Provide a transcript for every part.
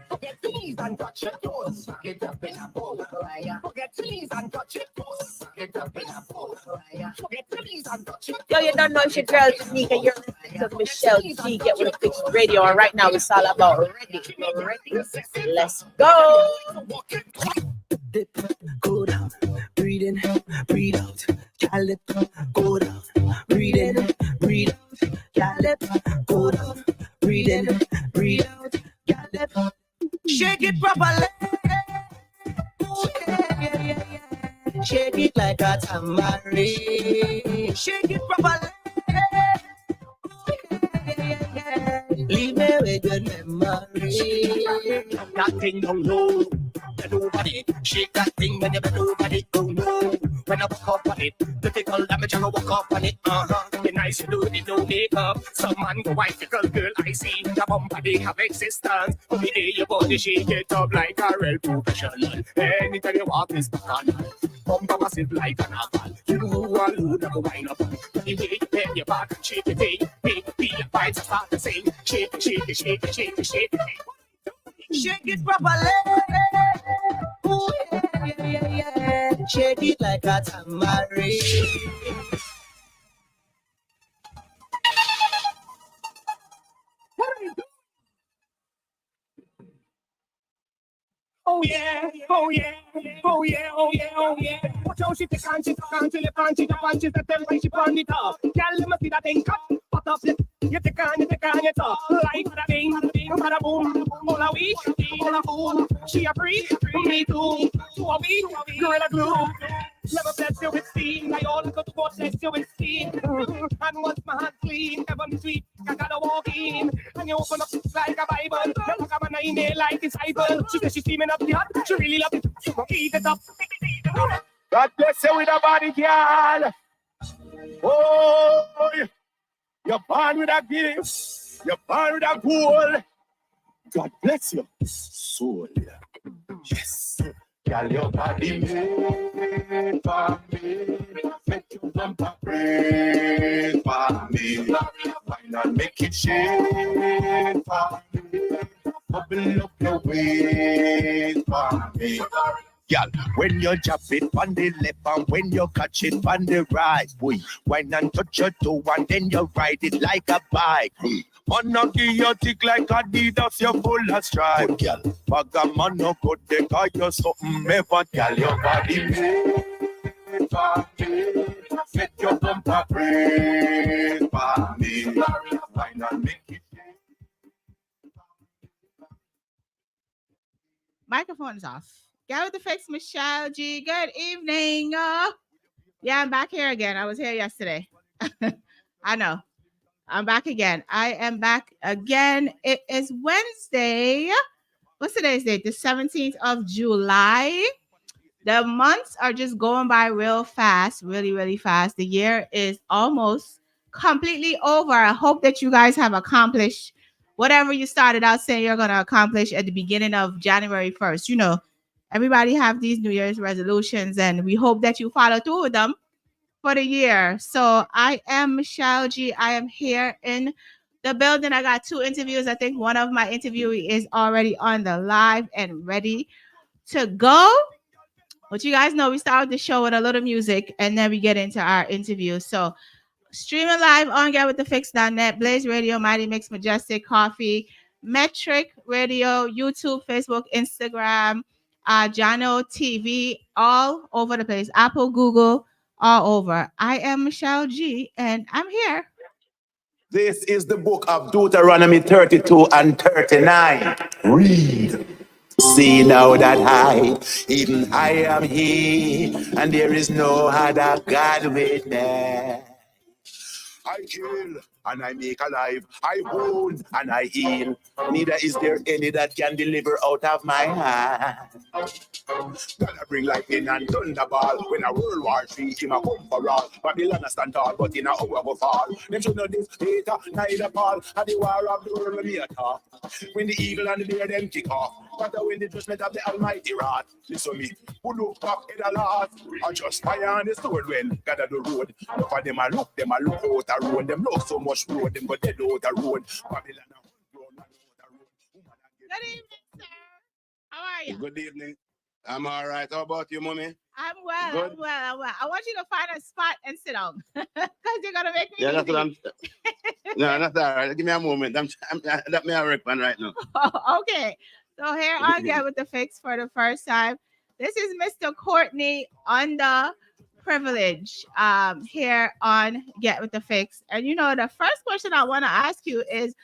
Forget these and touch your toes. Get up in a bowl. Forget these and touch your toes. Get up in a bowl. Forget these and touch your toes. Yo, you don't know it's your girl Tanika. You're listening to Michelle G. Get with a fixed radio. And right now it's all about ready. Let's go. Dip, go down, breathe in, breathe out. Gallop, go down, breathe in, breathe out. Gallop, go down, breathe in, breathe out. Gallop, shake it properly. Yeah. Shake it like a tambourine. Shake it properly. Leave me with good memory. That thing don't know. Nobody shake that thing when you nobody don't know. When I walk up on it, the tickle damage I go walk up on it. Be nice you do it, no makeup. Some man go white girl I see. The bumper they have existence. But the day your body shake it up like a real professional. Anytime you walk this back on, bumper massive like an apple. You alone never wind up. The way you bend your back and shake it, make the vibes start the same. Shake it, shake it, shake it, shake it, shake it. Shake it properly. Ooh, yeah. Shake it like a tambourine. Oh yeah, oh yeah, oh yeah, oh yeah, oh yeah. Watch out, she take on, she talk on, she left on, she jump on, she set them when she burn it up. Girl, let me see that thing cut, put up, you take on, you talk. Like bada bing, bada boom, all a week, all a fool. She a freak, me too. To a week, gorilla glue. Let me bless you with steam, I all go to God bless you with steam. And once my hands clean, heaven sweet, I gotta walk in. And you open up like a Bible, like I'm a 9 like disciple. She says she's steaming up the hot, she really loves it, so go eat it up. God bless you with a body, girl. Oh, you're born with a gift, you're born with a goal. God bless you, soul. Yes. Girl, your body made for me. Make you bump a brain for me. Why not make it shake for me? Bubble up your waist for me. Girl, when you jump it on the left and when you catch it on the right, boy, wine and touch your toe and then you ride it like a bike. Man, no give you tick like Adidas, you're full of stripe, girl. Bag a man, no good, they got you something ever, girl. Your body made for me. Make your bumper breathe for me. Why not make it? Microphone is off. Get with the fix, Michelle G. Good evening. Yeah, I'm back here again. I was here yesterday. I know. I'm back again. I am back again. It is Wednesday. What's today's date? The 17th of July. The months are just going by real fast, really, really fast. The year is almost completely over. I hope that you guys have accomplished whatever you started out saying you're going to accomplish at the beginning of January 1st. You know, everybody have these New Year's resolutions, and we hope that you follow through with them for the year. So I am Michelle G. I am here in the building. I got 2 interviews. I think one of my interviewees is already on the live and ready to go. But you guys know we start the show with a little music and then we get into our interview. So streaming live on getwiththefix.net, Blaze Radio, Mighty Mix, Majestic Coffee, Metric Radio, YouTube, Facebook, Instagram, Jano TV, all over the place. Apple, Google, all over. I am Michelle G, and I'm here. This is the book of Deuteronomy 32 and 39. Read. See now that I, even I am He, and there is no other God with me. I kill and I make alive. I wound and I heal. Neither is there any that can deliver out of my hand. Gonna bring lightning and thunderball. When a World War III, him a come for all. Babylon a stand tall, but in a hour go fall. Them should know this hater, neither Paul. And the war of the world me a talk. When the eagle and the bear them kick off. But when the judgment of the Almighty wrath. Listen me, who look back in the last. I just fire on the sword when gather the road. Look at them a look out the road. Them look so much road, them go dead out the road. Babylon a road. Good evening, sir. How are you? Good evening. I'm all right. How about you, mommy? I'm well. Good. I'm well. I'm well. I want you to find a spot and sit down because you're gonna make me. Yeah, that's what easy. No, that's all right. Give me a moment. That me a work on right now. Okay. So here I get with the fix for the first time. This is Mr. Courtney Underprivileged here on Get with the Fix. And you know, the first question I want to ask you is,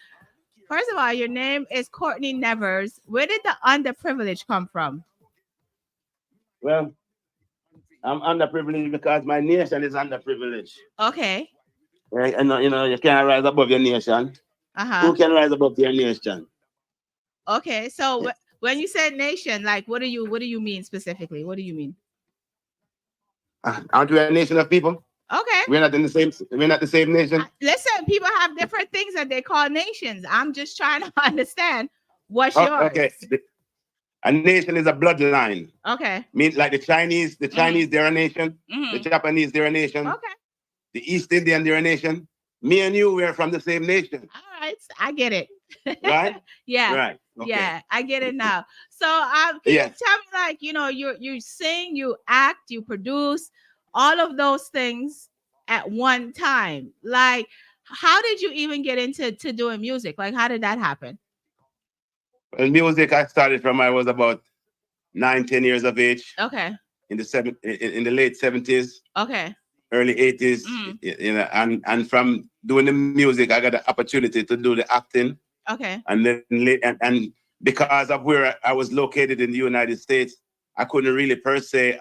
first of all, your name is Courtney Nevers. Where did the underprivileged come from? Well, I'm underprivileged because my nation is underprivileged. Okay. Right? And you know, you can't rise above your nation. Uh-huh. Who can rise above their nation? Okay. So when you said nation, like what do you mean specifically? What do you mean? Aren't we a nation of people? Okay. We're not the same nation. Listen, people have different things that they call nations. I'm just trying to understand what's yours. Okay. A nation is a bloodline. Okay. Mean like the Chinese, they're a nation. Mm-hmm. The Japanese, they're a nation. Okay. The East Indian, they're a nation. Me and you, we're from the same nation. All right. I get it. Right? Yeah. Right. Okay. Yeah, I get it now. So can you tell me, like, you know, you sing, you act, you produce, all of those things at one time. Like, how did you even get into doing music? Like, how did that happen? Well, music I started from I was about 9-10 years of age. Okay. In the late 70s. Okay. Early 80s. You know, and from doing the music, I got the opportunity to do the acting. Okay. And then and because of where I was located in the United States, I couldn't really per se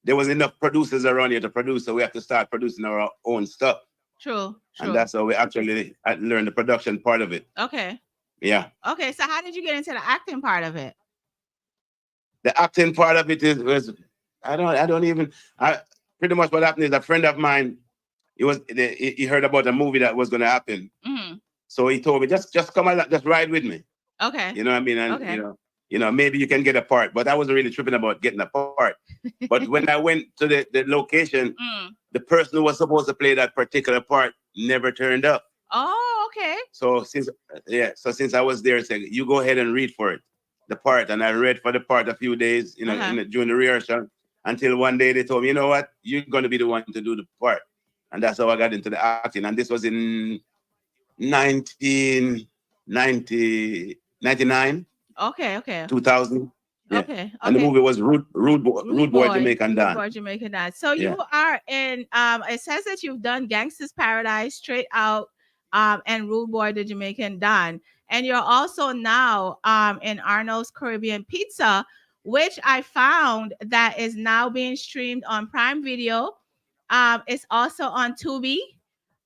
there was enough producers around here to produce, so we have to start producing our own stuff. True. And that's how we actually learned the production part of it. Okay. Yeah. Okay, so how did you get into the acting part of it? The acting part of it was pretty much what happened is a friend of mine, he heard about a movie that was going to happen. Mm-hmm. So he told me, just come along, just ride with me. Okay. You know what I mean? And okay. you know, maybe you can get a part, but I wasn't really tripping about getting a part. But when I went to the location, the person who was supposed to play that particular part never turned up. Oh, okay. So since I was there, saying you go ahead and read for it, the part, and I read for the part a few days, you know, during the rehearsal, until one day they told me, you know what, you're going to be the one to do the part, and that's how I got into the acting. And this was in 1999. Okay. 2000. Yeah. Okay. And the movie was Rude Boy Jamaican Dan. Rude Boy Jamaican Dan. So you are in. It says that you've done Gangsta's Paradise, Straight Out, and Rude Boy the Jamaican Don, and you're also now in Arnold's Caribbean Pizza, which I found that is now being streamed on Prime Video. It's also on Tubi.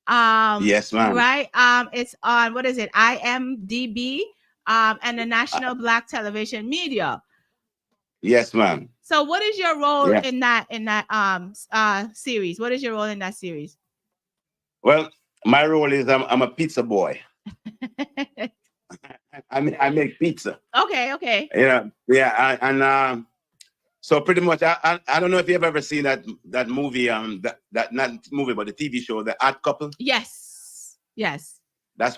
Yes, ma'am. Right. It's on, what is it? IMDb. And the National Black Television Media. Yes, ma'am. So what is your role in that series? What is your role in that series? Well, my role is I'm a pizza boy. I make pizza. Okay. You know, so pretty much I don't know if you've ever seen that movie, that not movie but the TV show, The Odd Couple. Yes. That's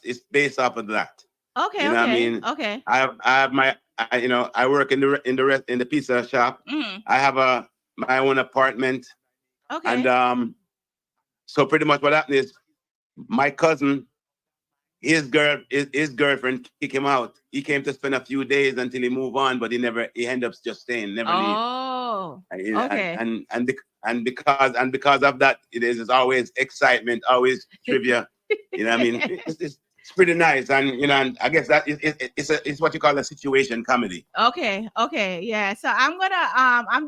it's based off of that. Okay. You know what I mean? Okay. I have my I work in the pizza shop. Mm-hmm. I have my own apartment. Okay. And so pretty much what happened is my cousin, his girlfriend kicked him out. He came to spend a few days until he moved on, but he ended up just staying, never leave. Oh. Okay. And because of that, there's always excitement, always trivia. You know what I mean? It's pretty nice, and you know, and I guess that it's what you call a situation comedy. Okay, yeah. So I'm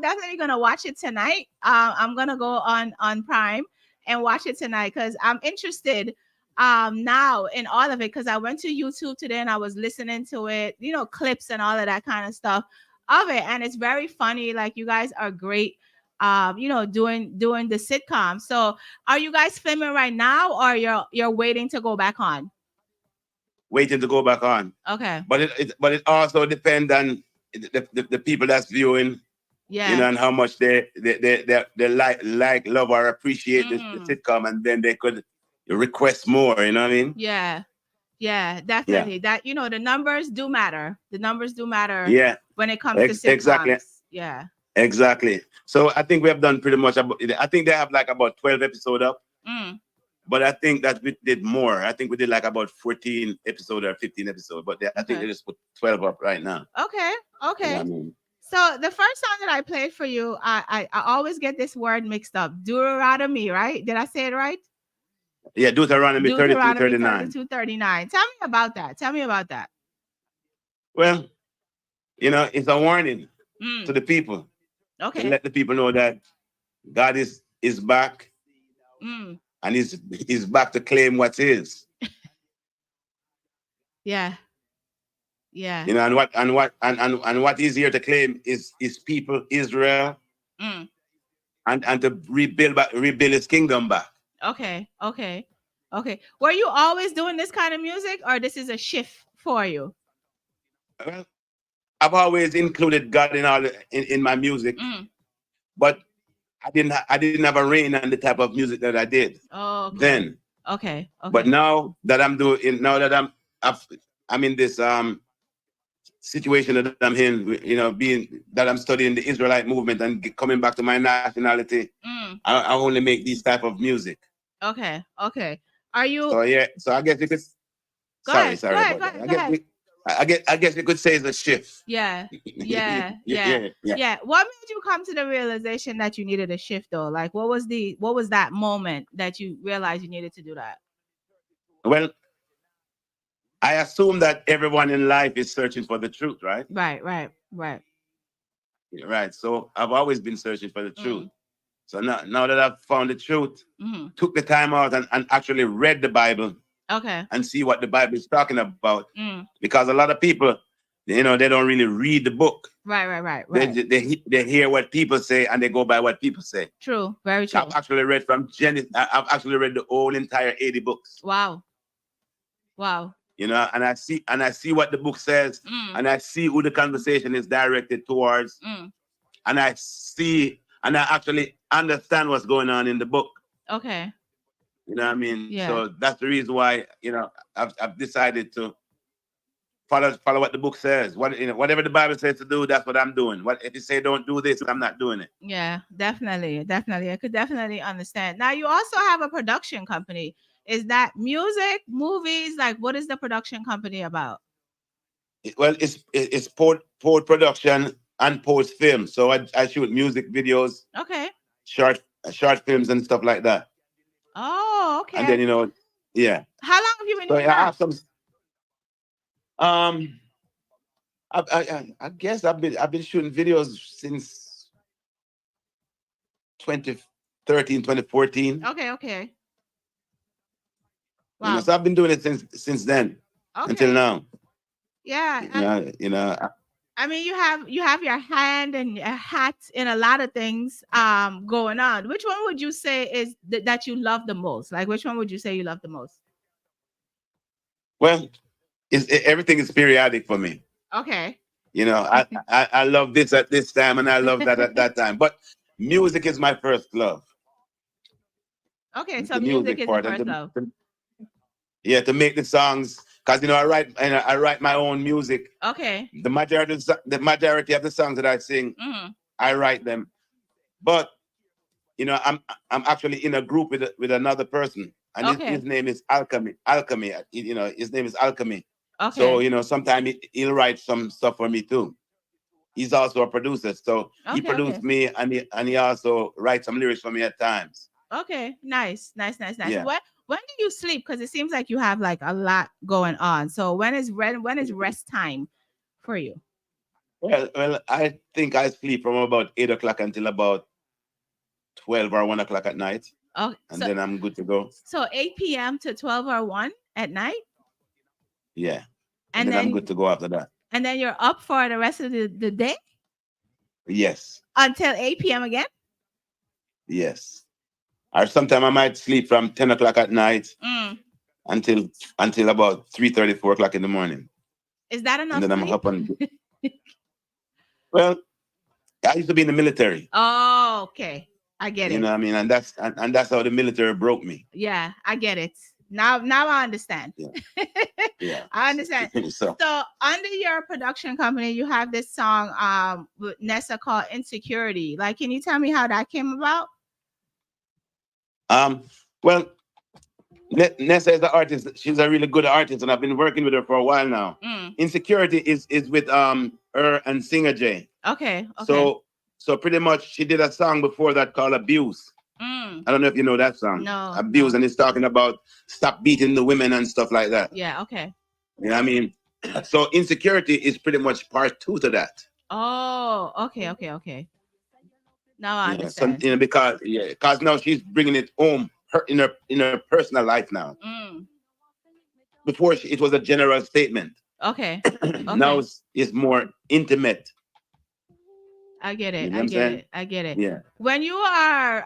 definitely gonna watch it tonight. I'm gonna go on Prime, and watch it tonight because I'm interested now in all of it, because I went to YouTube today and I was listening to it, you know, clips and all of that kind of stuff of it, and it's very funny. Like, you guys are great, you know, doing the sitcom. So are you guys filming right now, or you're waiting to go back on? Waiting to go back on. Okay. But it also depends on the people that's viewing, Yeah. you know, and how much they like, love, or appreciate the sitcom, and then they could request more. You know what I mean? Yeah. Yeah, definitely. Yeah. That, you know, the numbers do matter. The numbers do matter. Yeah. When it comes to sitcoms. Exactly. Yeah. Exactly. So I think we have done pretty much. I think they have like about 12 episodes up. But I think that we did more. I think we did like about 14 episodes or 15 episodes. But I think they just put 12 up right now. Okay. Okay. You know what I mean? So the first song that I played for you, I always get this word mixed up. Deuteronomy, right? Did I say it right? Yeah, Deuteronomy 32:39. 32:39. Tell me about that. Tell me about that. Well, you know, it's a warning to the people. Okay. To let the people know that God is back. And he's back to claim what's his. Yeah. Yeah. You know, and what he's here to claim is people, Israel, and to rebuild his kingdom back. Okay. Okay. Okay. Were you always doing this kind of music, or this is a shift for you? Well, I've always included God in my music, but I didn't have a reign on the type of music that I did then. Okay. But now that I'm in this situation that I'm in, you know, being that I'm studying the Israelite movement and coming back to my nationality, I only make these type of music. Okay. Okay. Are you? So yeah. So I guess you could. Go ahead. I guess you could say it's a shift. Yeah. Yeah. What made you come to the realization that you needed a shift, though? Like, what was that moment that you realized you needed to do that? Well, I assume that everyone in life is searching for the truth, right? Right. Right. So I've always been searching for the truth. So now that I've found the truth, took the time out and actually read the Bible. Okay. And see what the Bible is talking about. Because a lot of people, you know, they don't really read the book. Right. They hear what people say and they go by what people say. True. Very true. I've actually read from Genesis. I've actually read the whole entire 80 books. Wow. You know, and I see what the book says, and I see who the conversation is directed towards, and I actually understand what's going on in the book. Okay. You know what I mean? Yeah. So that's the reason why, you know, I've decided to follow what the book says. Whatever the Bible says to do, that's what I'm doing. What if you say don't do this, I'm not doing it. Yeah, definitely. I could definitely understand. Now, you also have a production company. Is that music, movies? Like, what is the production company about? Well, it's post production and post film. So I shoot music videos. Okay. Short films and stuff like that. Oh, okay. And then, you know, yeah. How long have you been doing that? I have some. I guess I've been shooting videos since 2013, 2014. Okay. Wow. You know, so I've been doing it since then until now. Yeah. You know. I mean, you have your hand and your hat in a lot of things going on. Which one would you say is that you love the most? Like, which one would you say you love the most? Well, everything is periodic for me. Okay. You know, I love this at this time and I love that at that time. But music is my first love. Okay, so music is your first love. Yeah, to make the songs, because you know I write my own music. Okay. The majority of the songs that I sing, I write them. But you know, I'm actually in a group with another person, and his name is Alchemy. You know, his name is Alchemy. Okay. So you know, sometimes he'll write some stuff for me too. He's also a producer, so he produced me, and he also writes some lyrics for me at times. Okay, nice. Yeah. When do you sleep? Because it seems like you have like a lot going on. So when is rest time for you? Well, I think I sleep from about 8 o'clock until about 12 or 1 o'clock at night. Oh, and then I'm good to go. So 8 p.m. to 12 or 1 at night? Yeah. And And then I'm then good to go after that. and then you're up for the rest of the day Yes. until 8 p.m. again? Yes. Or sometime I might sleep from 10 o'clock at night Mm. until about 3:30, 4 o'clock in the morning. Is that And enough then I'm sleep? up on. Well, I used to be in the military. Oh, okay. I get You it. know what I mean? And that's how the military broke me. Yeah, I get it. Now I understand. Yeah. Yeah. I understand. So So under your production company, you have this song with Nessa called Insecurity. Like, can you tell me how that came about? well, Nessa is the artist. She's a really good artist, and I've been working with her for a while now. Mm. Insecurity is with her and Singer J. Okay. So pretty much she did a song before that called Abuse. Mm. I don't know if you know that song. No. Abuse, and it's talking about stop beating the women and stuff like that. Yeah, okay. You know what I mean? So Insecurity is pretty much part 2 to that. Oh, okay. Now I So, understand. because now she's bringing it home in her personal life now. Mm. Before it was a general statement. Okay. Now it's more intimate. I get it. You know what I'm saying? I get it. Yeah. When you are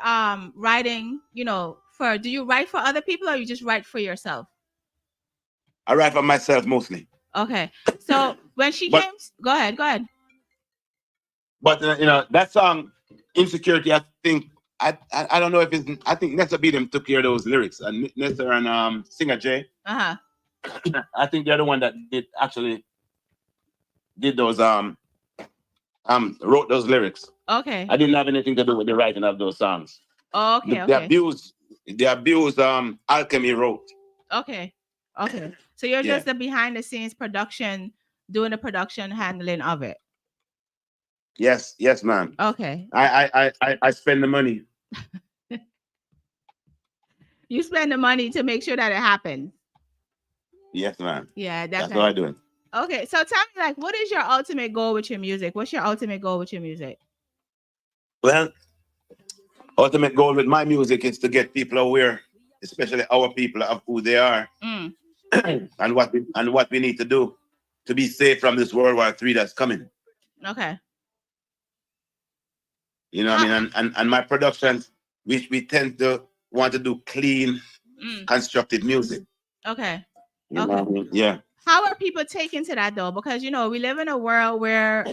writing, do you write for other people or you just write for yourself? I write for myself mostly. Okay. So when she came, go ahead. But that song, Insecurity, I think I don't know if it's. I think Nessa Beatum took care of those lyrics. Nessa and Singer J. Uh-huh. I think they're the one that did those wrote those lyrics. Okay. I didn't have anything to do with the writing of those songs. Oh, okay. The abuse Alchemy wrote. Okay. So you're just the behind the scenes production, doing the production handling of it. Yes, ma'am. Okay. I spend the money. You spend the money to make sure that it happens. Yes, ma'am. Yeah, that's what I do. Okay, so tell me, like, what is your ultimate goal with your music? What's your ultimate goal with your music? Well, ultimate goal with my music is to get people aware, especially our people, of who they are, and what we need to do to be safe from this World War III that's coming. Okay. You know what I mean? And my productions, which we tend to want to do clean, constructive music. Okay. You know what I mean? Yeah. How are people taking to that though? Because we live in a world where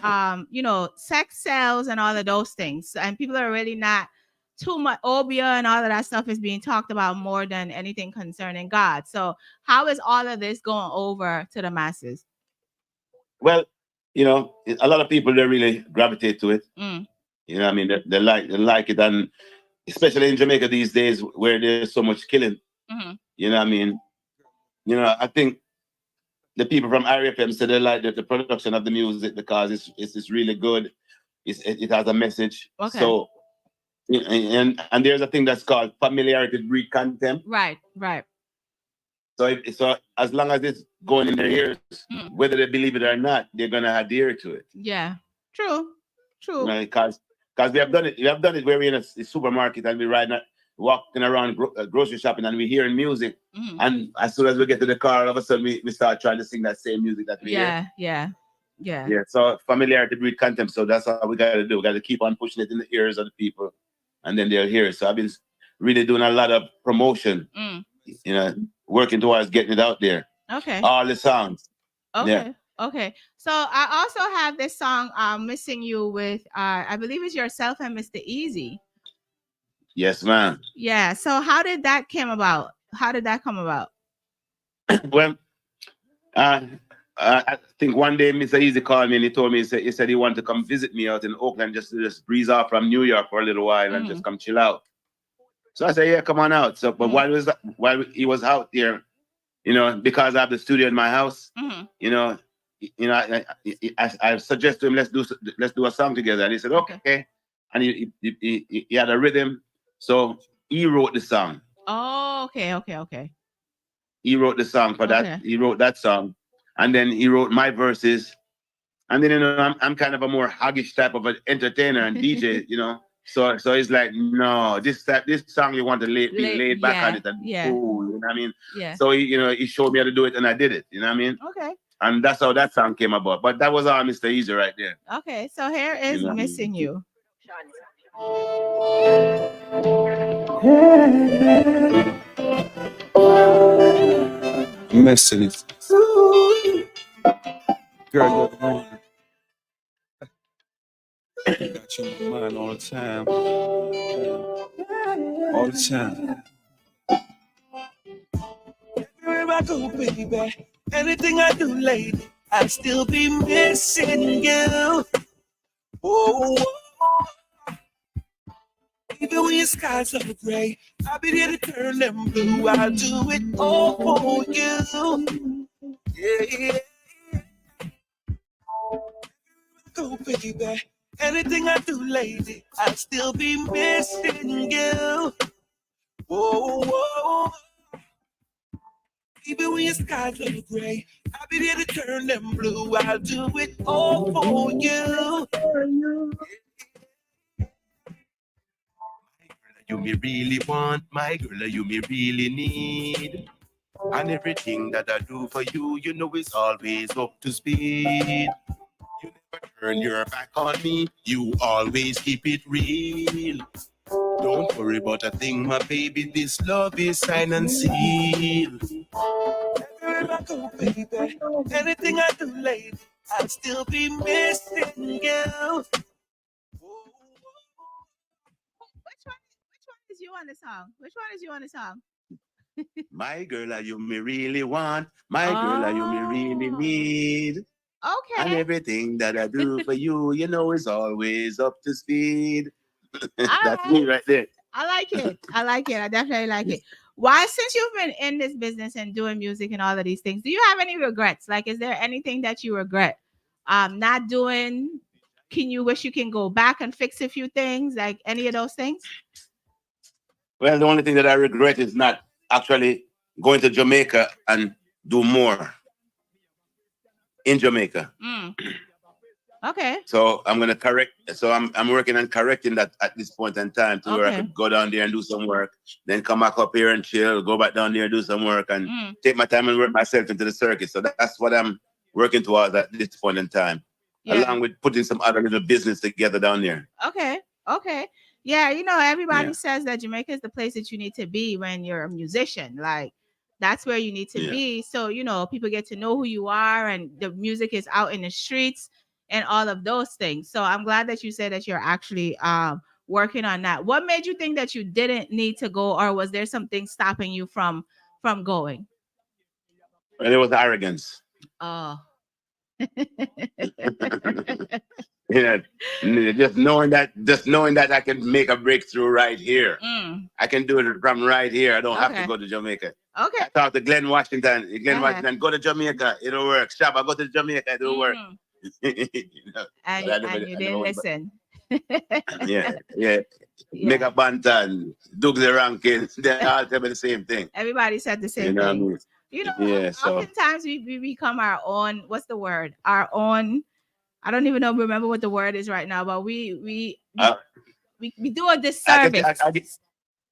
sex sells and all of those things, and people are really not too much. Obia and all of that stuff is being talked about more than anything concerning God. So how is all of this going over to the masses? Well, a lot of people, they really gravitate to it. You know what I mean? They like it, and especially in Jamaica these days where there's so much killing. You know what I mean? I think the people from RFM said they like the production of the music because it's really good. It has a message. Okay. So, and there's a thing that's called familiarity breed contempt. Right. So as long as it's going in their ears, whether they believe it or not, they're gonna adhere to it. Yeah. True. Because we have done it. We have done it where we're in a supermarket and we're walking around grocery shopping and we're hearing music. And as soon as we get to the car, all of a sudden we start trying to sing that same music that we hear. Yeah. So familiarity breed contempt. So that's all we got to do. We got to keep on pushing it in the ears of the people, and then they'll hear it. So I've been really doing a lot of promotion. Working towards getting it out there. Okay. All the songs. Okay. Yeah. Okay. So I also have this song, Missing You, with I believe it's yourself and Mr. Easy. Yes, ma'am. Yeah. So how did that come about? Well, I think one day Mr. Easy called me and he told me, he said he wanted to come visit me out in Oakland, just breeze off from New York for a little while and just come chill out. So I said, yeah, come on out. So, but while he was out there, because I have the studio in my house, I suggest to him, let's do a song together. And he said, okay. And he had a rhythm. So he wrote the song. Oh, okay. He wrote the song for that. He wrote that song. And then he wrote my verses. And then, I'm kind of a more hoggish type of an entertainer and DJ, So it's like, no, this song you want to be laid back on Yeah, it and yeah, cool, you know what I mean? yeah. So he showed me how to do it and I did it, you know what I mean? Okay, And that's how that song came about. But that was all Mr. Easy right there. okay. So here You is know what I mean? Missing You. Missing it. Girl, you're the one. Got you in my mind all the time. All the time. Everywhere I go, baby, anything I do lately, I'll still be missing you. Oh, even when your skies are gray, I'll be there to turn them blue. I'll do it all for you. Yeah, yeah. Go, baby. Anything I do lately, I'll still be missing you. Oh, oh. Even when your skies are gray, I'll be there to turn them blue. I'll do it all for you. You me really want, my girl, you me really need. And everything that I do for you, you know it's always up to speed. You never turn your back on me, you always keep it real. Don't worry about a thing, my baby, this love is signed and sealed. Everywhere I go, baby, anything I do lately, I'll still be missing you. Which one is you on the song? Which one is you on the song? My girl, are you me really want? My girl, are you me really need? And Okay. everything that I do for you, you know, is always up to speed. All That's me right. right there. I like it. I like it. I definitely like it. Why, since you've been in this business and doing music and all of these things, do you have any regrets? Like, is there anything that you regret not doing? Can you wish you can go back and fix a few things? Like any of those things? Well, the only thing that I regret is not actually going to Jamaica and do more in Jamaica. Mm. Okay. So I'm gonna correct. So I'm working on correcting that at this point in time to where I Okay. could go down there and do some work, then come back up here and chill, go back down there and do some work, and take my time and work myself into the circuit. So that's what I'm working towards at this point in time, Yeah. along with putting some other little business together down there. Okay. Okay. Yeah, everybody Yeah. says that Jamaica is the place that you need to be when you're a musician. Like that's where you need to Yeah. be. So, people get to know who you are and the music is out in the streets and all of those things. So I'm glad that you said that you're actually working on that. What made you think that you didn't need to go, or was there something stopping you from going? And it was arrogance. Oh. Yeah, just knowing that I can make a breakthrough right here. I can do it from right here. I don't have to Okay. go to Jamaica. Okay. I talked to Glenn Washington. Washington, go to Jamaica, it'll work. Shabba, go to Jamaica, it'll work. And you didn't listen. Yeah. Make a bantan, Doug the Rankin, they all tell me the same thing. Everybody said the same You know what I thing. mean? Yeah, so Oftentimes we become our own. What's the word? Our own. I don't even remember what the word is right now, but we do a disservice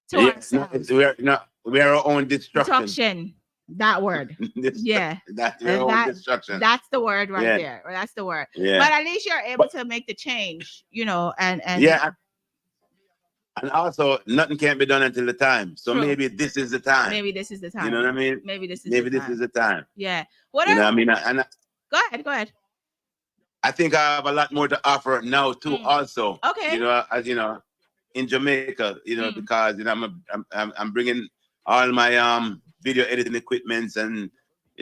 to ourselves. We are our own destruction. Destruction. That word. Yeah. That's our own destruction. That's the word right there. That's the word. Yeah. But at least you're able to make the change, and yeah. And also, nothing can be done until the time. So True. maybe this is the time. Maybe this is the time. You know what I mean? Maybe this is the time. Yeah. Go ahead. I think I have a lot more to offer now too. Also, Okay. As in Jamaica, because I'm bringing all my video editing equipments and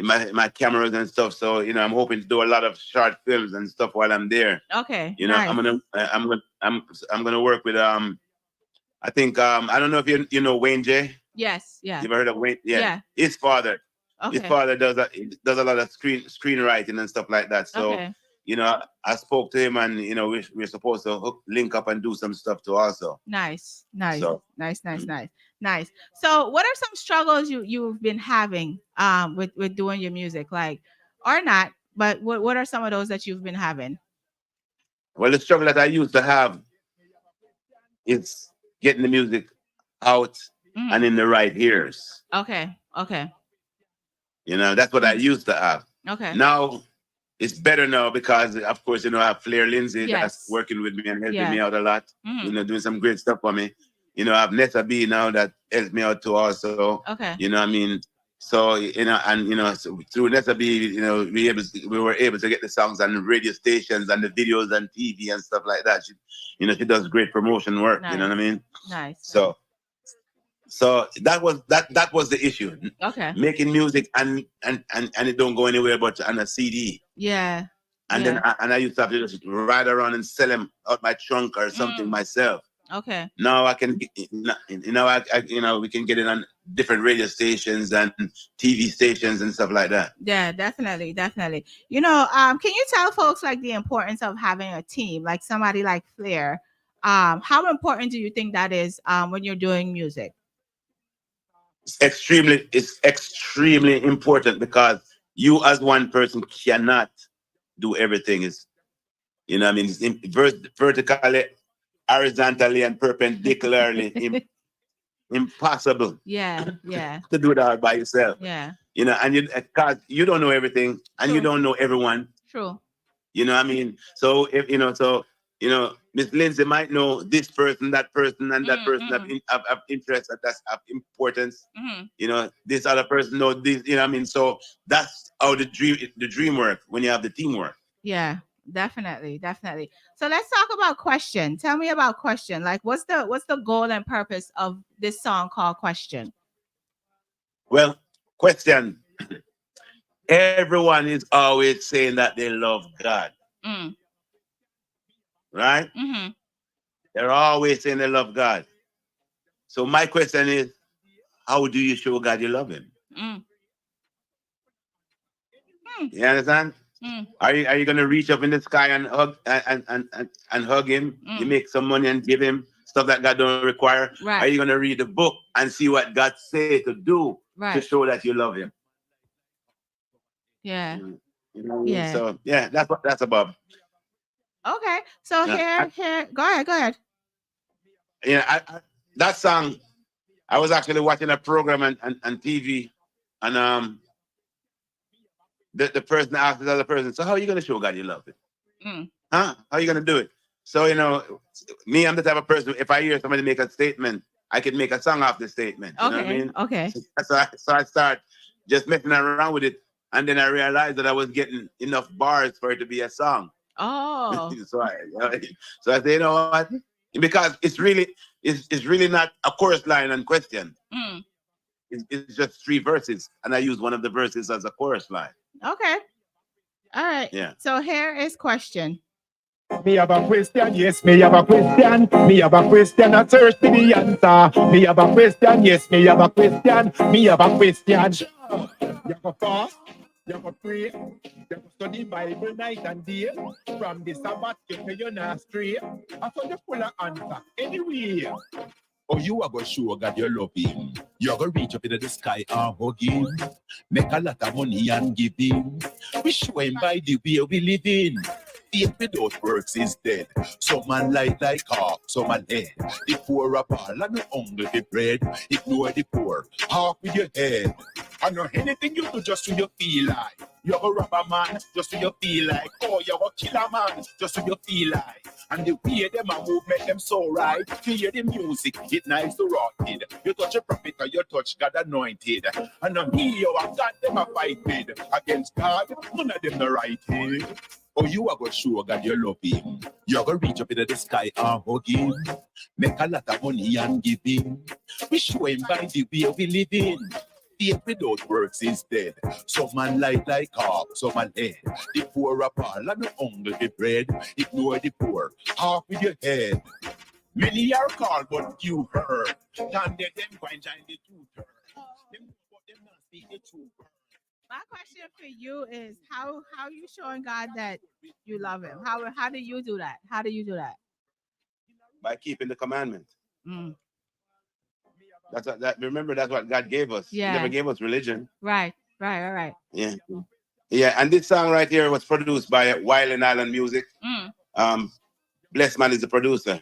my cameras and stuff. So I'm hoping to do a lot of short films and stuff while I'm there. Okay. Nice. I'm gonna work with I think I don't know if you know Wayne J. Yes. Yeah. You ever heard of Wayne? Yeah. His father. Okay. His father does a lot of screenwriting and stuff like that. So I spoke to him and we're supposed to link up and do some stuff too also. Nice. So, nice. So what are some struggles you've been having with doing your music, like, or not, but what are some of those that you've been having? Well, the struggle that I used to have it's getting the music out and in the right ears. Okay. You know, that's what I used to have. Okay. Now it's better now because, of course, you know, I have Flair Lindsay that's working with me and helping me out a lot. You know, doing some great stuff for me. You know, I have Nessa B now that helps me out too also. Okay. You know what I mean? So, you know, and, you know, so through Nessa B, you know, we were able to get the songs on the radio stations and the videos and TV and stuff like that. She, you know, she does great promotion work. Nice. You know what I mean? Nice. So that was the issue. Okay. Making music and it don't go anywhere but on a CD. Yeah. And then I used to have to just ride around and sell them out my trunk or something myself. Okay. Now I can, you know, we can get it on different radio stations and TV stations and stuff like that. Yeah, definitely. You know, can you tell folks like the importance of having a team, like somebody like Flair? How important do you think that is when you're doing music? It's extremely important because you as one person cannot do everything. Is, you know, I mean, it's vertically, horizontally, and perpendicularly impossible. Yeah. To do that by yourself. Yeah. You know, and because you don't know everything and you don't know everyone. True. You know what I mean? So if you know, Miss Lindsay might know this person, that person, and that person have interest, that's of importance. You know, this other person know this. You know what I mean? So that's how the dream work when you have the teamwork. Yeah, definitely. So let's talk about Question. Tell me about Question. Like, what's the goal and purpose of this song called Question? Well, Question. Everyone is always saying that they love God. Right? They're always saying they love God. So my question is, how do you show God you love him? You understand? Are you gonna reach up in the sky and hug and hug him? You make some money and give him stuff that God don't require. Right. Are you gonna read the book and see what God say to do to show that you love him? Yeah. You know, so yeah, that's about. Okay. So here, go ahead. Yeah, that song, I was actually watching a program on TV, and the person asked the other person, so how are you going to show God you love it? Huh? How are you going to do it? So, you know, me, I'm the type of person, if I hear somebody make a statement, I can make a song off the statement. You know what I mean? Okay. So I start just messing around with it, and then I realized that I was getting enough bars for it to be a song. Oh. So I say, you know what? Because it's really not a chorus line and question. It's just 3 verses, and I use one of the verses as a chorus line. Okay. All right. Yeah. So here is Question. Me have a question, yes, me have a question. Me have a question, I search for the answer. Me have a question, yes, me have a question. Me have a question. You go fast, you go pray, you go study Bible night and day. From the Sabbath, you're not straight. I thought you full of answer. Anyway. Oh, you are going to show God you love him. You're going to reach up into the sky and hug him. Make a lot of money and give him. We show him by the way we live in. Faith without works is dead. Some man like hawk, some man head. The poor are all and the hungry the bread. Ignore the poor, hawk with your head. I know anything you do just so you feel like. You're a robber man, just so you feel like. Oh, you're a killer man, just so you feel like. And the way them a move make them so right. Hear the music, it nice to rotted. You touch a prophet or you touch God anointed. And now me, you have got them a fight with. Against God, none of them the right head. Oh, you are going to show God you love him. You're going to reach up into the sky and hug him. Make a lot of money and give him. We show him by the way we live in. Faith without works is dead. Some man like hawk, some man head. The poor are all and the hungry the bread. Ignore the poor, hawk with your head. Many are called, but you heard. Can't let them go and join the tutor. Them not speak the truth. My question for you is how you showing God that you love him? How do you do that? How do you do that? By keeping the commandment. Remember, that's what God gave us. Yeah. He never gave us religion. Right. Yeah. Yeah, and this song right here was produced by Wild and Island Music. Bless Man is the producer.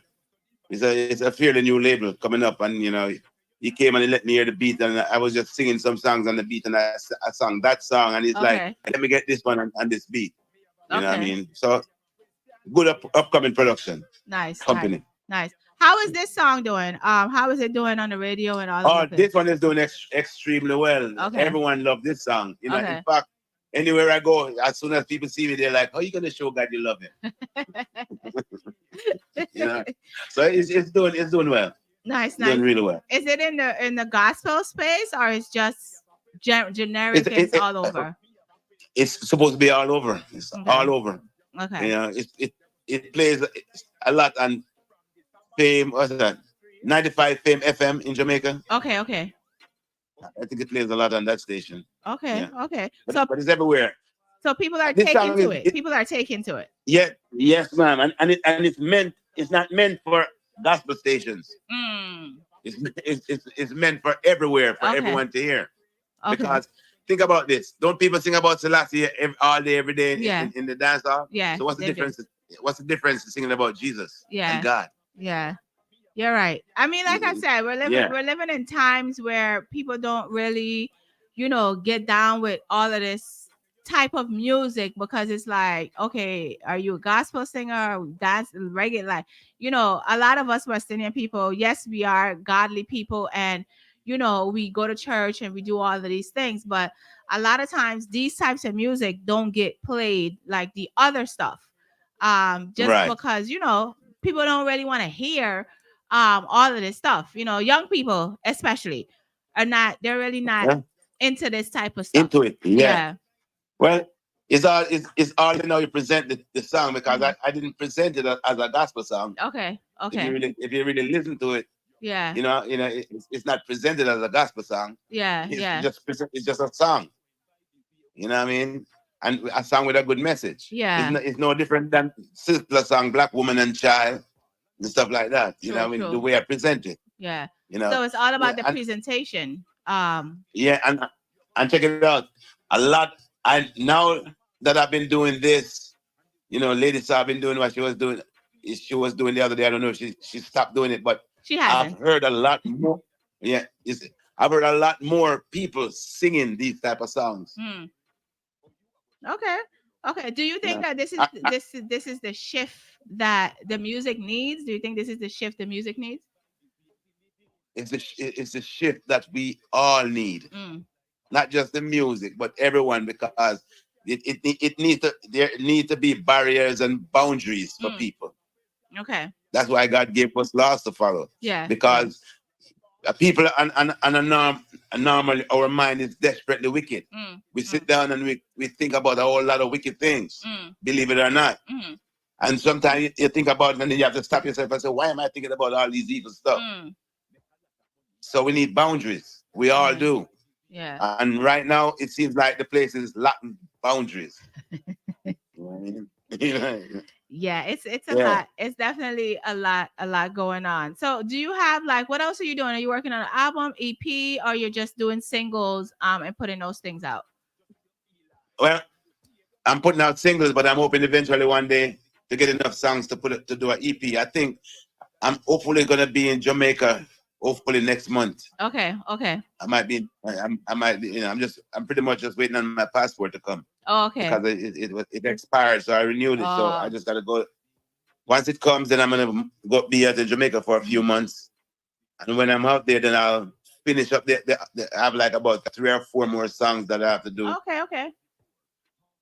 it's a fairly new label coming up, and he came and he let me hear the beat, and I was just singing some songs on the beat, and I sang that song, and he's like, Okay. let me get this one on this beat. You know what I Okay. mean? So good upcoming production Nice. company. Nice. How is this song doing? How is it doing on the radio and all of Oh, the this things? one is doing extremely well. Okay. Everyone loved this song. In Okay. fact, anywhere I go, as soon as people see me, they're like, "How are you gonna show God you love him?" So it's doing well. Nice, It's doing really well. Is it in the gospel space, or it's just generic? It's It's all over. It's supposed to be all over. It's Okay. all over. Okay. It plays a lot on Fame. What's that? 95 Fame FM in Jamaica. Okay. Okay. I think it plays a lot on that station. Okay. Yeah. Okay. But it's everywhere. So people are This taking song to it. People are taking to it. Yeah, yes, ma'am. And it's not meant for gospel stations. It's meant for everywhere, for everyone to hear. Okay. Because think about this. Don't people sing about Selassie all day, every day in the dance hall? Yeah. So what's the difference? What's the difference in singing about Jesus and God? Yeah. You're right. I mean, like I said, we're living in times where people don't really, get down with all of this type of music, because it's like, okay, are you a gospel singer? That's regular. Like, a lot of us West Indian people, yes, we are godly people, and we go to church and we do all of these things, but a lot of times these types of music don't get played like the other stuff. Just because people don't really want to hear all of this stuff. Young people especially they're really not into this type of stuff. Into it, yeah. Well, it's all how you present the song, because I didn't present it as a gospel song. Okay. If you really listen to it, yeah, it's not presented as a gospel song. Yeah. It's just a song. You know what I mean? And a song with a good message. Yeah. It's no different than sister song, Black Woman and Child, and stuff like that. True, I mean, the way I present it. Yeah. So it's all about the presentation. Yeah, and check it out. A lot. Now that I've been doing this, Lady Saw I've been doing what she was doing. She was doing the other day. I don't know if she stopped doing it, but she hasn't. I've heard a lot more. Yeah, I've heard a lot more people singing these type of songs. Okay. Do you think that this is the shift that the music needs? Do you think this is the shift the music needs? It's a shift that we all need. Not just the music, but everyone, because there need to be barriers and boundaries for people. Okay. That's why God gave us laws to follow. Yeah. Because people normally our mind is desperately wicked. We sit down and we think about a whole lot of wicked things, believe it or not. And sometimes you think about it and then you have to stop yourself and say, why am I thinking about all these evil stuff? So we need boundaries. We all do. Yeah. And right now it seems like the place is lacking boundaries. Yeah, it's a lot. It's definitely a lot going on. So do you have what else are you doing? Are you working on an album, EP, or you're just doing singles and putting those things out? Well, I'm putting out singles, but I'm hoping eventually one day to get enough songs to do an EP. I think I'm hopefully gonna be in Jamaica hopefully next month. Okay. I might be I'm pretty much just waiting on my passport to come. Oh, okay. Because it expired, so I renewed it. So I just gotta go. Once it comes, then I'm gonna be out in Jamaica for a few months, and when I'm out there, then I'll finish up. I have about 3 or 4 more songs that I have to do. Okay.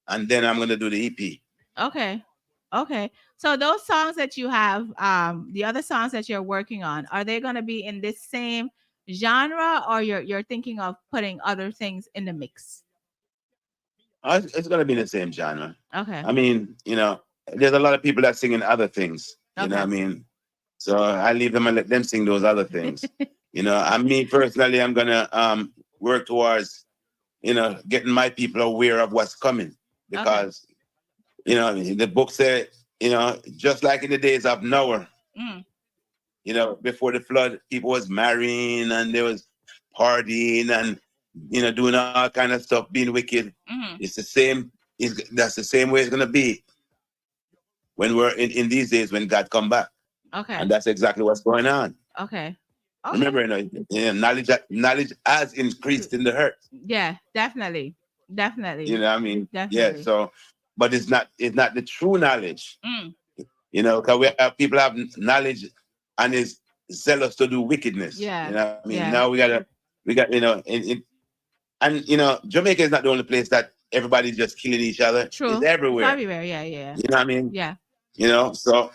And then I'm gonna do the EP. Okay. So those songs that you have, the other songs that you're working on, are they gonna be in this same genre, or you're thinking of putting other things in the mix? It's gonna be in the same genre. Okay. I mean, there's a lot of people that sing in other things. You know what I mean? So I leave them and let them sing those other things. Me personally, I'm gonna work towards, getting my people aware of what's coming, because the book said, just like in the days of Noah, before the flood, people was marrying and there was partying and doing all kind of stuff, being wicked. It's the same. That's the same way it's gonna be when we're in these days when God come back. Okay. And that's exactly what's going on. Okay. Remember, knowledge has increased in the earth. Yeah, definitely. Definitely. You know what I mean? Definitely. Yeah. So, but it's not the true knowledge. Mm. Because we have people have knowledge and is zealous to do wickedness. Yeah. You know what I mean? Yeah. Now we got and Jamaica is not the only place that everybody's just killing each other. True. It's everywhere. It's everywhere. Yeah. You know what I mean? Yeah. So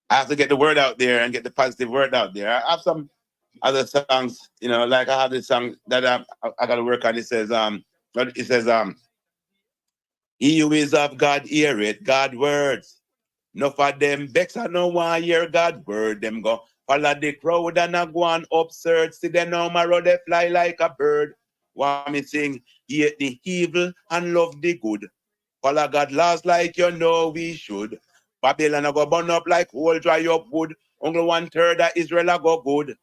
I have to get the word out there and get the positive word out there. I have some other songs, like I have this song that I got to work on. It says, he who is of God hear it, God words. No for them vex and no one hear God word. Them go follow the crowd and a go on absurd. See them now marrow they fly like a bird. Want me sing, hate the evil and love the good. Follow God laws like we should. Babylon a go burn up like whole dry up wood. Only 1/3 of Israel a go good.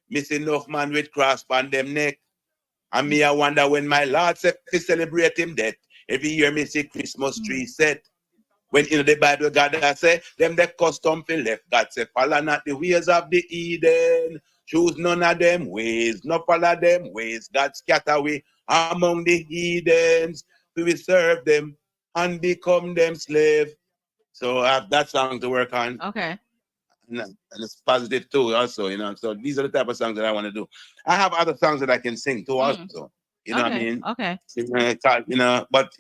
Missing enough man with cross on them neck. And me I wonder when my Lord said to celebrate him death. Every year me see Christmas tree set. When in the Bible God has say, them the custom feel left. God say, follow not the ways of the Eden. Choose none of them ways. No follow them ways. God scatter away among the heathens. We will serve them and become them slave. So I have that song to work on. Okay. And it's positive too, also, So these are the type of songs that I want to do. I have other songs that I can sing too, also. You know what I mean? Okay. But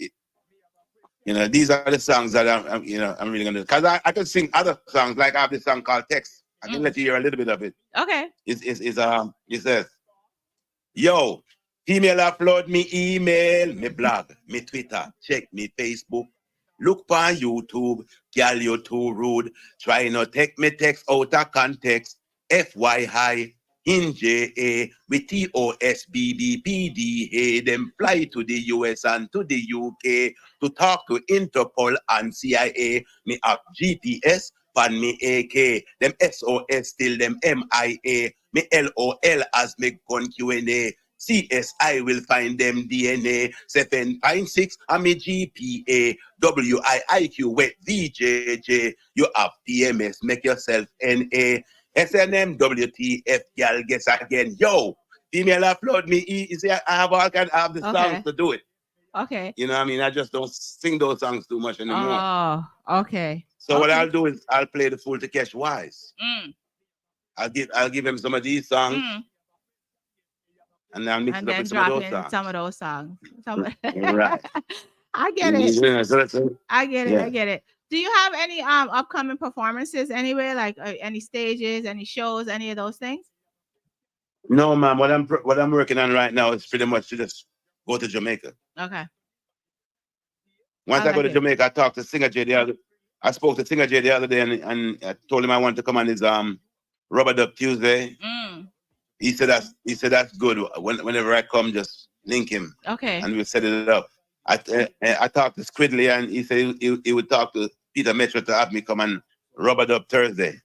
these are the songs that I'm really gonna do. Because I can sing other songs, like I have this song called Text. I can let you hear a little bit of it. Okay. It says, yo, female upload me email, me blog, me Twitter, check me Facebook. Look on YouTube, girl, you too rude. Try not take me text out of context. FYI, in JA, with TOSBBPDA, them fly to the US and to the UK to talk to Interpol and CIA. Me up GPS, pan me AK. Them SOS still them MIA. Me LOL as me gun Q&A. CSI will find them DNA 7.6 and me GPA WIIQ with VJJ. You have PMS, make yourself NA. SNM WTF girl guess again. Yo, female upload me. You see, I have the songs to do it. Okay. You know what I mean? I just don't sing those songs too much anymore. Oh, okay. So what I'll do is I'll play the Fool to Catch Wise. I'll give him some of these songs. And I'll mix it up with some of those songs. Right. I get it. I get it. Do you have any upcoming performances anywhere, like any stages, any shows, any of those things? No, ma'am. What I'm working on right now is pretty much to just go to Jamaica. Okay. Once I go to Jamaica, I talked to Singer J I spoke to Singer J the other day and I told him I wanted to come on his Rubber Dub Tuesday. He said that's good. Whenever I come, just link him. Okay. And we'll set it up. I talked to Squidley and he said he would talk to Peter Metro to have me come on Rubber Dub Thursday.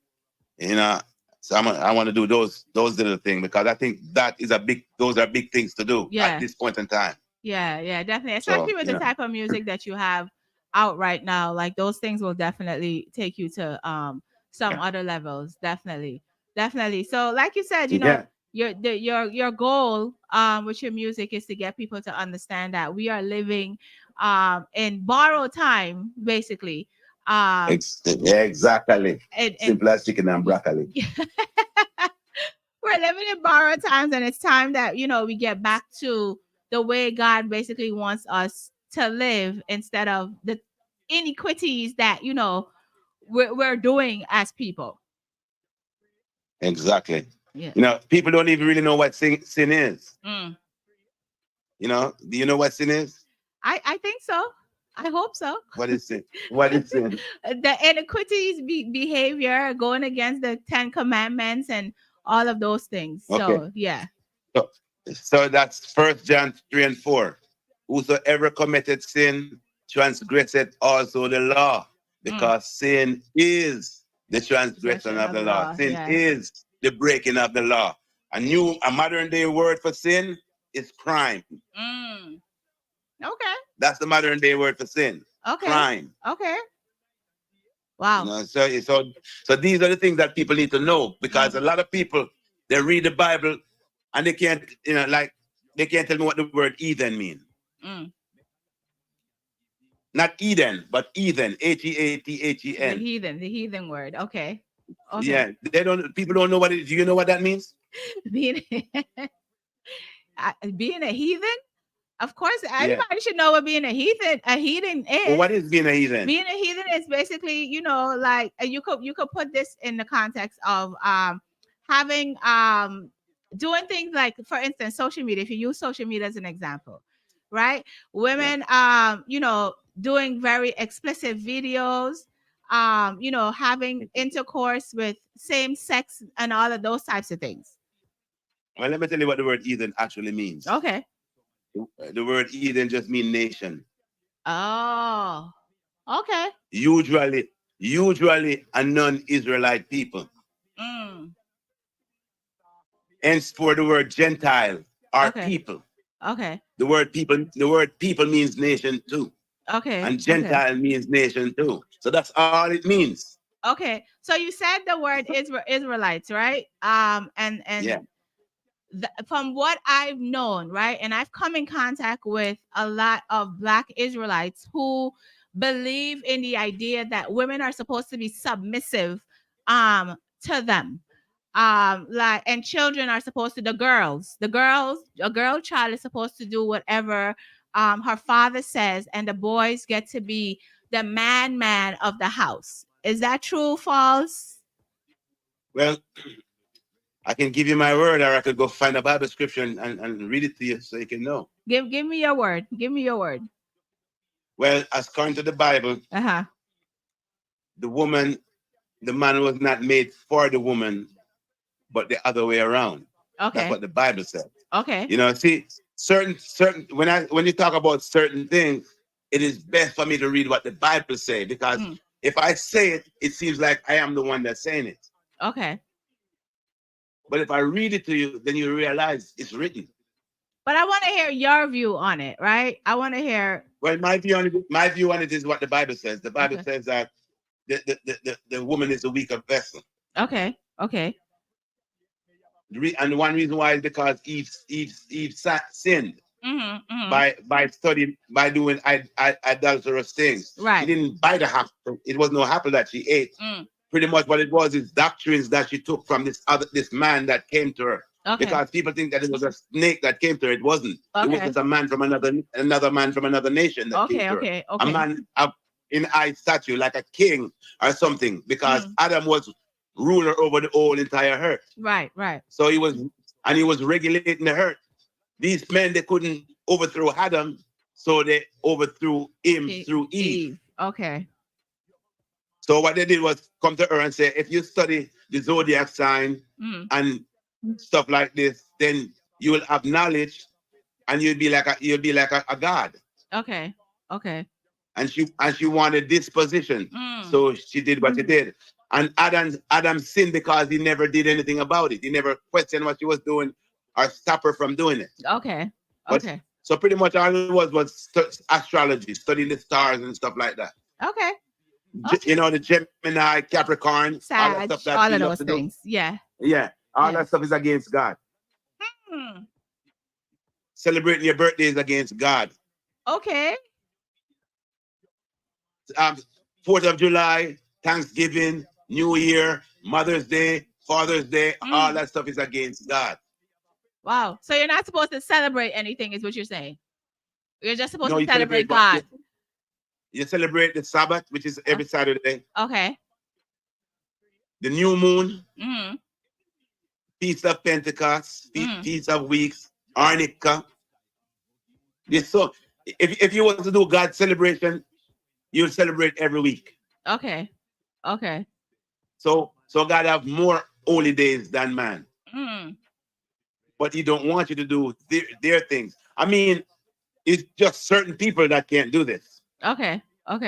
So I want to do those little things because I think those are big things to do at this point in time. Yeah, definitely. Especially with the type of music that you have out right now. Like those things will definitely take you to some other levels. Definitely. So like you said, your goal with your music is to get people to understand that we are living in borrowed time, basically. Exactly. Simple as chicken and broccoli. We're living in borrowed times, and it's time that we get back to the way God basically wants us to live instead of the inequities that we're doing as people. Exactly. Yeah. People don't even really know what sin is. Do you know what sin is? I think so. I hope so. What is sin? What is sin? The inequities behavior, going against the 10 commandments and all of those things. Okay. So yeah. So that's 1 John 3 and 4. Whosoever committed sin transgresseth also the law, because sin is the transgression of the law. Sin is the breaking of the law. A modern day word for sin is crime. Okay. That's the modern day word for sin. Okay. Crime. Okay. Wow. So these are the things that people need to know, because a lot of people, they read the Bible and they can't, like, they can't tell me what the word heathen mean. Mm. Not Eden, but heathen. The Heathen. heathen word. Okay. Okay. Yeah, people don't know what it is. Do you know what that means? Being being a heathen? Of course, Yeah. everybody should know what being a heathen is. Well, what is being a heathen? Being a heathen is basically, like you could put this in the context of having doing things like, for instance, social media. If you use social media as an example, right? Women doing very explicit videos, having intercourse with same sex and all of those types of things. Well, let me tell you what the word heathen actually means. Okay. The word heathen just means nation. Oh, okay. Usually a non-Israelite people. Mm. Hence for the word Gentile are Okay. people. Okay. The word people means nation too. Okay. And Gentile means nation too. So that's all it means. Okay. So you said the word Israelites, right? And Yeah. From what I've known, right, and I've come in contact with a lot of Black Israelites who believe in the idea that women are supposed to be submissive to them. And children are supposed to, a girl child is supposed to do whatever her father says, and the boys get to be the man of the house. Is that true, false? Well, I can give you my word, or I could go find a Bible scripture and read it to you so you can know. Give me your word. Give me your word. Well, according to the Bible, the man was not made for the woman, but the other way around. Okay. That's what the Bible says. Okay. See, certain when you talk about certain things, it is best for me to read what the Bible says, because if I say it, it seems like I am the one that's saying it. Okay. But if I read it to you, then you realize it's written. But I want to hear your view on it, right? I want to hear. Well, my view on it is what the Bible says. The Bible says that the woman is a weaker vessel. Okay. Okay. And one reason why is because Eve sinned by doing adulterous things. Right. She didn't bite the apple. It was no apple that she ate. Pretty much what it was is doctrines that she took from this man that came to her. Okay. Because people think that it was a snake that came to her. It wasn't. Okay. It was just a man from another man from another nation that came to her. Okay. A man in high stature, like a king or something, because Adam was ruler over the whole entire earth. Right. So he was regulating the earth. These men, they couldn't overthrow Adam, so they overthrew him through Eve. Okay. So what they did was come to her and say, if you study the zodiac sign and stuff like this, then you will have knowledge, and you'll be like a god. Okay. And she wanted this position, so she did what she did. And Adam sinned because he never did anything about it. He never questioned what she was doing or stop her from doing it. Okay. So pretty much all it was astrology, studying the stars and stuff like that. Okay. The Gemini, Capricorn, Sag, all of those things. Yeah. All that stuff is against God. Celebrating your birthday is against God. Okay. 4th of July, Thanksgiving, New Year, Mother's Day, Father's Day, all that stuff is against God. Wow. So you're not supposed to celebrate anything, is what you're saying? You're just supposed to celebrate God. You celebrate the Sabbath, which is every Saturday. Okay. The new moon, Feast of Pentecost, Feast of Weeks, Arnica. So if you want to do God's celebration, you'll celebrate every week. Okay. So God have more holy days than man. But he don't want you to do their things. I mean, it's just certain people that can't do this. Okay.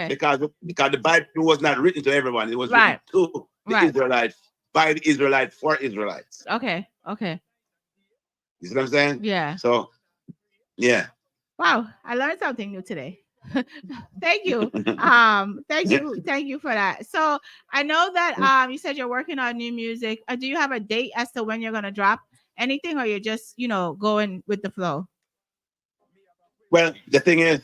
Because the Bible was not written to everyone. It was written to the Israelites, by the Israelites, for Israelites. Okay. You see what I'm saying? Yeah. So, yeah. Wow, I learned something new today. Thank you. Thank you for that. So I know that you said you're working on new music. Do you have a date as to when you're gonna drop anything, or you're just going with the flow? Well, the thing is,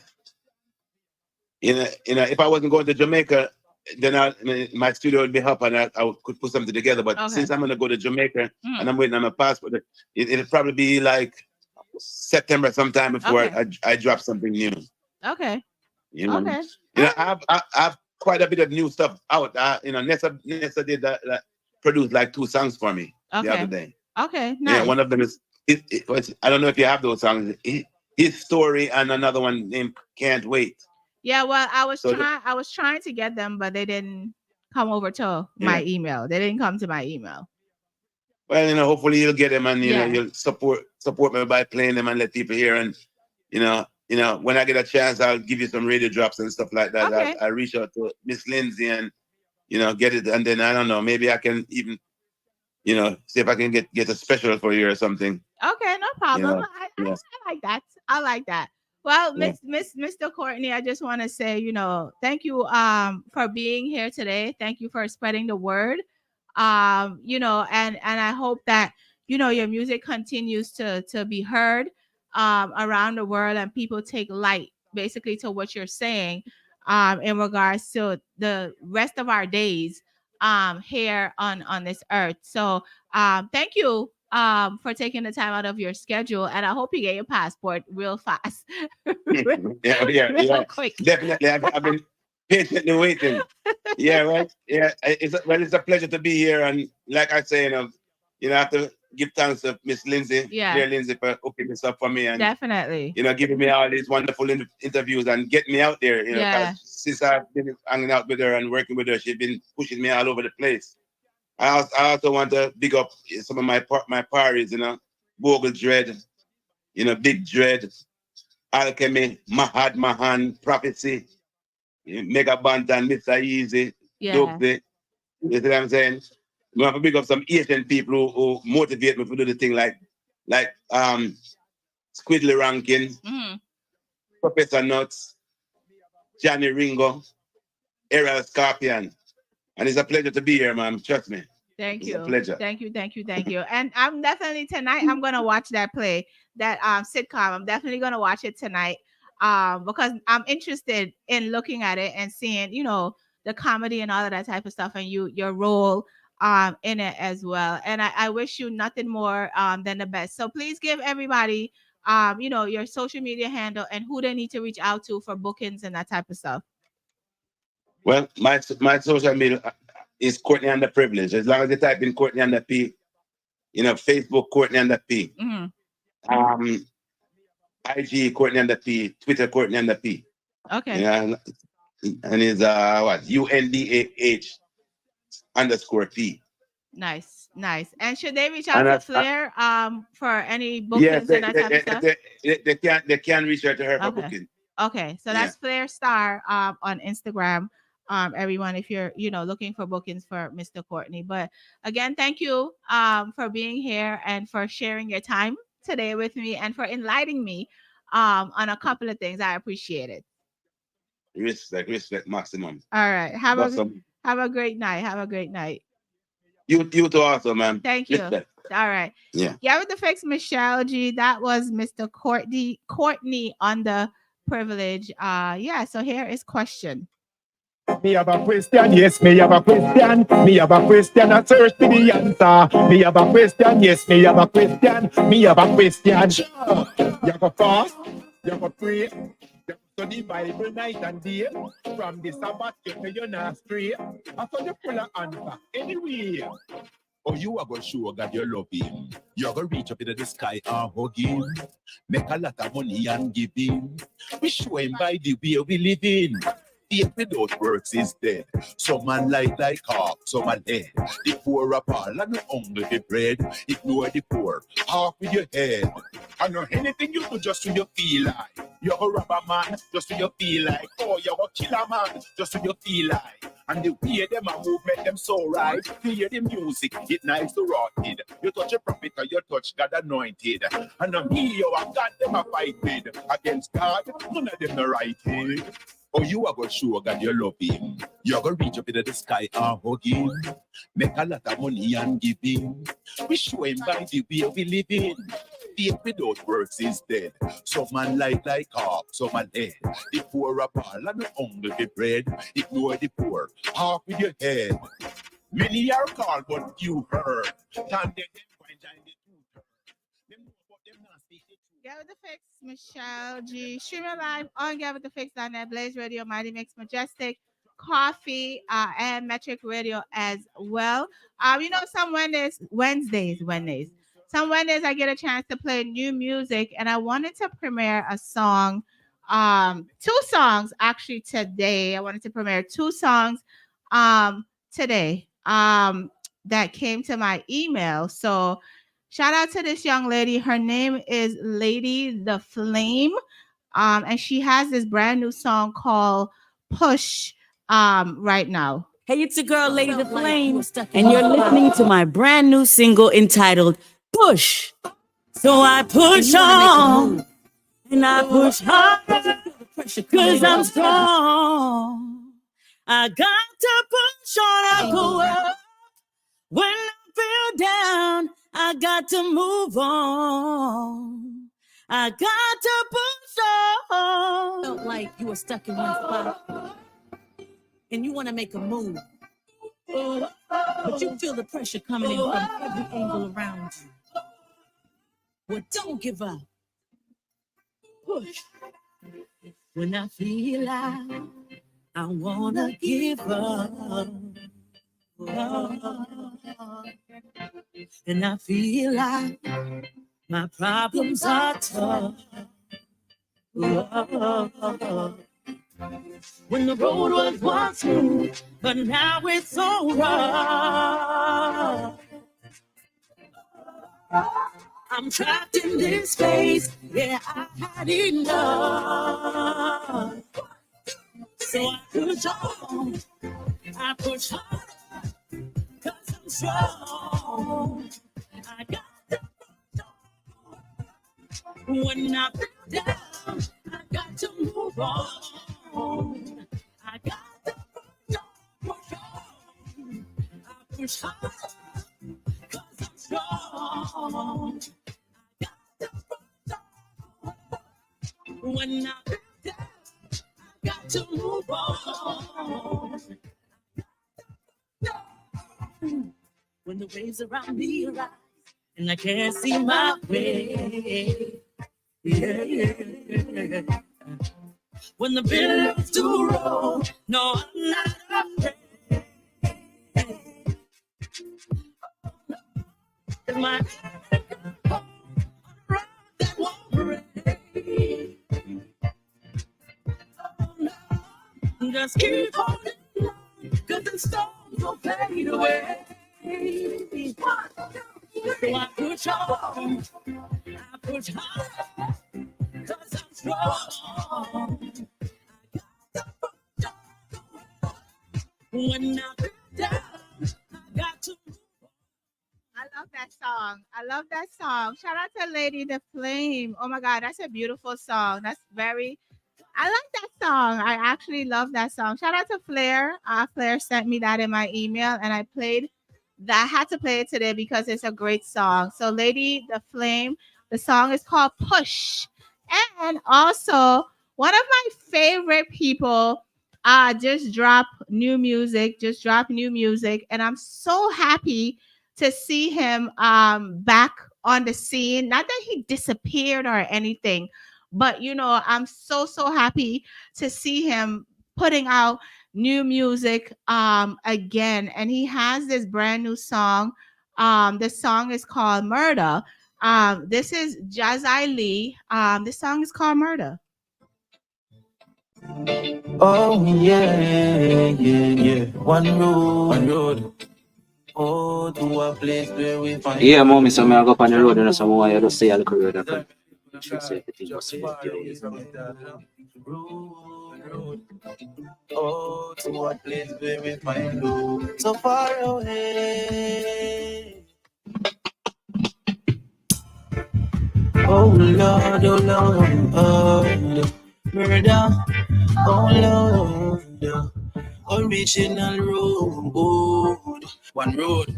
if I wasn't going to Jamaica, then my studio would be up and I could put something together. But Okay. since I'm gonna go to Jamaica and I'm waiting on my passport, it'll probably be like September sometime before I drop something new. Okay. I have quite a bit of new stuff out. Nessa did that, produced like 2 songs for me the other day. Okay, nice. Yeah, one of them is I don't know if you have those songs. His Story, and another one named Can't Wait. Yeah, well, I was trying to get them, but they didn't come over to my email. They didn't come to my email. Well, hopefully you'll get them, and you'll support me by playing them and let people hear. And when I get a chance, I'll give you some radio drops and stuff like that. Okay. I'll reach out to Miss Lindsay and get it, and then I don't know, maybe I can even see if I can get a special for you or something. Okay, no problem. I like that. I like that. Well, Mr. Courtney, I just want to say, thank you for being here today. Thank you for spreading the word. And I hope that your music continues to be heard around the world, and people take light basically to what you're saying in regards to the rest of our days here on this earth. So thank you for taking the time out of your schedule, and I hope you get your passport real fast. real quick. Definitely. I've been patiently waiting. Yeah, right. Yeah, it's a pleasure to be here, and like I say, I have to give thanks to Miss Lindsay, Claire Lindsay, for hooking this up for me, and definitely, giving me all these wonderful interviews and getting me out there. Because since I've been hanging out with her and working with her, she's been pushing me all over the place. I also want to big up some of my parties, Bogle Dread, Big Dread, Alchemy, Mahad Mahan, Prophecy, Mega Bantan, Mr. Easy, Dope. You see what I'm saying? We have to big up some Asian people who motivate me to do the thing like Squidly Rankin, Professor Nuts, Johnny Ringo, Errol Scorpion. And it's a pleasure to be here, man. Trust me. Thank you. It's a pleasure. Thank you. And I'm definitely tonight, I'm going to watch that sitcom. I'm definitely going to watch it tonight because I'm interested in looking at it and seeing, the comedy and all of that type of stuff, and your role in it as well. And I wish you nothing more than the best. So please give everybody, your social media handle and who they need to reach out to for bookings and that type of stuff. Well, my social media is Courtney and the Privilege. As long as you type in Courtney and the P, Facebook Courtney and the P. IG Courtney and the P, Twitter Courtney and the P. Okay. And it's UNDAH_P. Nice. And should they reach out to Flair for any bookings and that type of stuff? They can reach out to her for booking. Okay, so that's Flair Star on Instagram. Everyone, if you're looking for bookings for Mr. Courtney. But again, thank you for being here and for sharing your time today with me and for enlightening me on a couple of things. I appreciate it. Respect maximum. All right, have a great night. You too also, man. Thank you. Respect. All right. Yeah. With the fix, Michelleg. That was Mr. Courtney on the Privilege. So here is question. Me have a question, yes, me have a question. Me have a question, I search for the answer. Me have a question, yes, me have a question. Me have a question. Sure. You go fast, you go pray, you go study Bible night and day. From the Sabbath to your not straight. I saw you full of answer. Anyway. Oh, you are going to show God you love him. You are going to reach up into the sky and hug him. Make a lot of money and give him. We show him by the way we live in. Faith without works is dead. Some man like hawk, some man dead. The poor are all and the hungry the bread. Ignore the poor, half with your head. I know anything you do just so you feel like. You're a robber man, just so you feel like. Oh, you're a killer man, just so you feel like. And the way them a move make them so right. Hear the music, it nice to rotted. You touch a prophet or you touch God anointed. And a me, you a God, them a fight with. Against God, none of them no right here. Oh, you are going to show God you love him. You're going to reach up into the sky and hug him. Make a lot of money and give him. We show him by the way we live in. Faith without works is dead. Some man like half, some man dead. The poor are ball and the hungry the bread. Ignore the poor, half with your head. Many are called, but you heard. Can't take them find the truth. Them know about them not speak the truth. Get with the fix, Michelle G. Streaming live on Get with the Fix.net, Blaze Radio, Mighty Mix, Majestic, Coffee, and Metric Radio as well. You know, some Wednesdays, some Wednesdays I get a chance to play new music, and I wanted to premiere a song, 2 songs actually today. I wanted to premiere 2 songs, today, that came to my email. So shout out to this young lady. Her name is Lady the Flame. And she has this brand new song called Push right now. Hey, it's your girl, Lady the Flame, and you're listening to my brand new single entitled Push. So I push on, and I push hard, because I'm strong. I got to push on, I go up. When I feel down, I got to move on. I got to push on. Felt like you were stuck in one spot and you want to make a move, but you feel the pressure coming in from every angle around you. Well, don't give up. Push. When I feel like I want to give up, and I feel like my problems are tough. When the road was once smooth, but now it's so rough. I'm trapped in this space, yeah, I had enough. So I push on, I push hard, 'cause I'm strong. I got to push on. When I feel down, I got to move on. I got to push on. I push hard, 'cause I'm strong. I got to push on. When I feel down, I got to move on. When the waves around me rise and I can't see my way, yeah. When the billows do roll, no, I'm not afraid. My that won't break. Just keep holding on, 'cause the storms will fade away. So I push on, I push hard, 'cause I'm strong. I got to push on. When I feel down, I got to move on. I love that song. I love that song. Shout out to Lady the Flame. Oh my God, that's a beautiful song. I like that song. I actually love that song. Shout out to Flair. Flair sent me that in my email, and I played that. I had to play it today because it's a great song. So, Lady the Flame, the song is called Push. And also, one of my favorite people just dropped new music, and I'm so happy to see him back on the scene. Not that he disappeared or anything, but I'm so happy to see him putting out new music again. And he has this brand new song. The song is called Murder. This is Jazai Lee. This song is called Murder. Oh yeah. One road. Oh, to a place where we find. Yeah, mommy, so I go up on the road and some I just say I'll career that. Oh, to a place where we find love so far away. Lord, oh Lord, murder, oh Lord, original road, one road.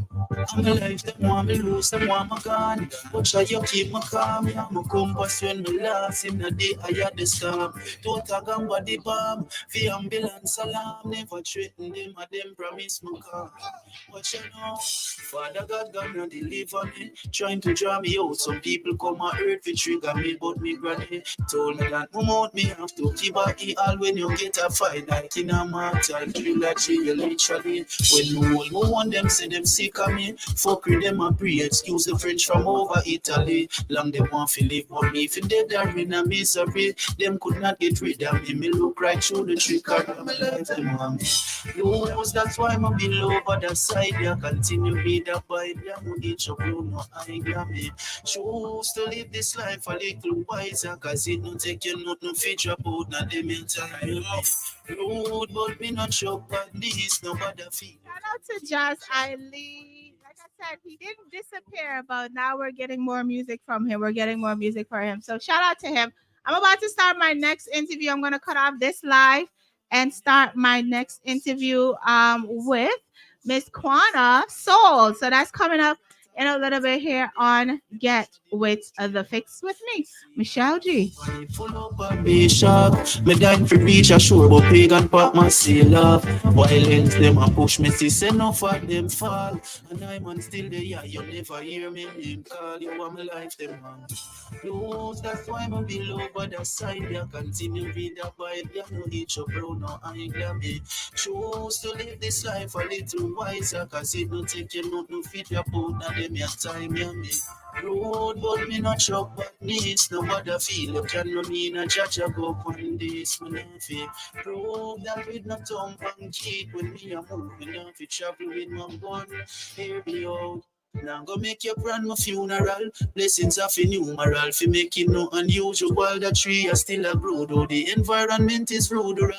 I'm alive, them want me lose, them want me gone. But try you keep me calm, yeah, me compass when me last in the day I had the storm. Total gang body bomb, the ambulance alarm, never threaten them, and them promise me calm. But you know, Father God gonna deliver me, trying to draw me out. Some people come and hurt to trigger me, but me granny told me that no more me have to keep a all when you get a fight like in a mortal trilogy. Literally, when no one them say them sick of me, fuck with them and pray. Excuse the French from over Italy. Long they want to live, but me if they are in a misery, them could not get rid of me. Me look right through the trick of my life, them want me. Lose, that's why I'm below, but the side, yeah, continue be the bite, yeah, no each of you, no I got me. Choose to live this life a little wiser, cause it don't take you nothing feature about, not them entire life. Lord, but me not sure, but this nobody feel. Shout out to Jazz Eileen. Like I said, he didn't disappear, but now we're getting more music from him. We're getting more music for him. So shout out to him. I'm about to start my next interview. I'm going to cut off this live and start my next interview with Miss Kuanna Soul. So that's coming up in a little bit here on Get With The Fix with me, Michelle G. Full up a bishop, me dying for reach a shore, but pagan pop my seal off. Violence them a push me, see enough of them fall. And I man still there, yeah, you never hear me name call. You want my life, them man. Lose, that's why I'm below, but the side, yeah, continue with the vibe, yeah, no each up, bro, no, I ain't glad me. Choose to live this life a little wiser, cause it don't take you nothing fit your boat, and them your time, yeah, me. Road, but me not shock, but needs nobody feel. You can no mean a judge a go on this, me not feel. Prove that with no tongue and cheek, when me a move, me not fit travel with my gun. Hear me out. Now go make your brand my funeral. Blessings of a numeral. Fi make it no unusual. The tree are still a grow. Though the environment is rural.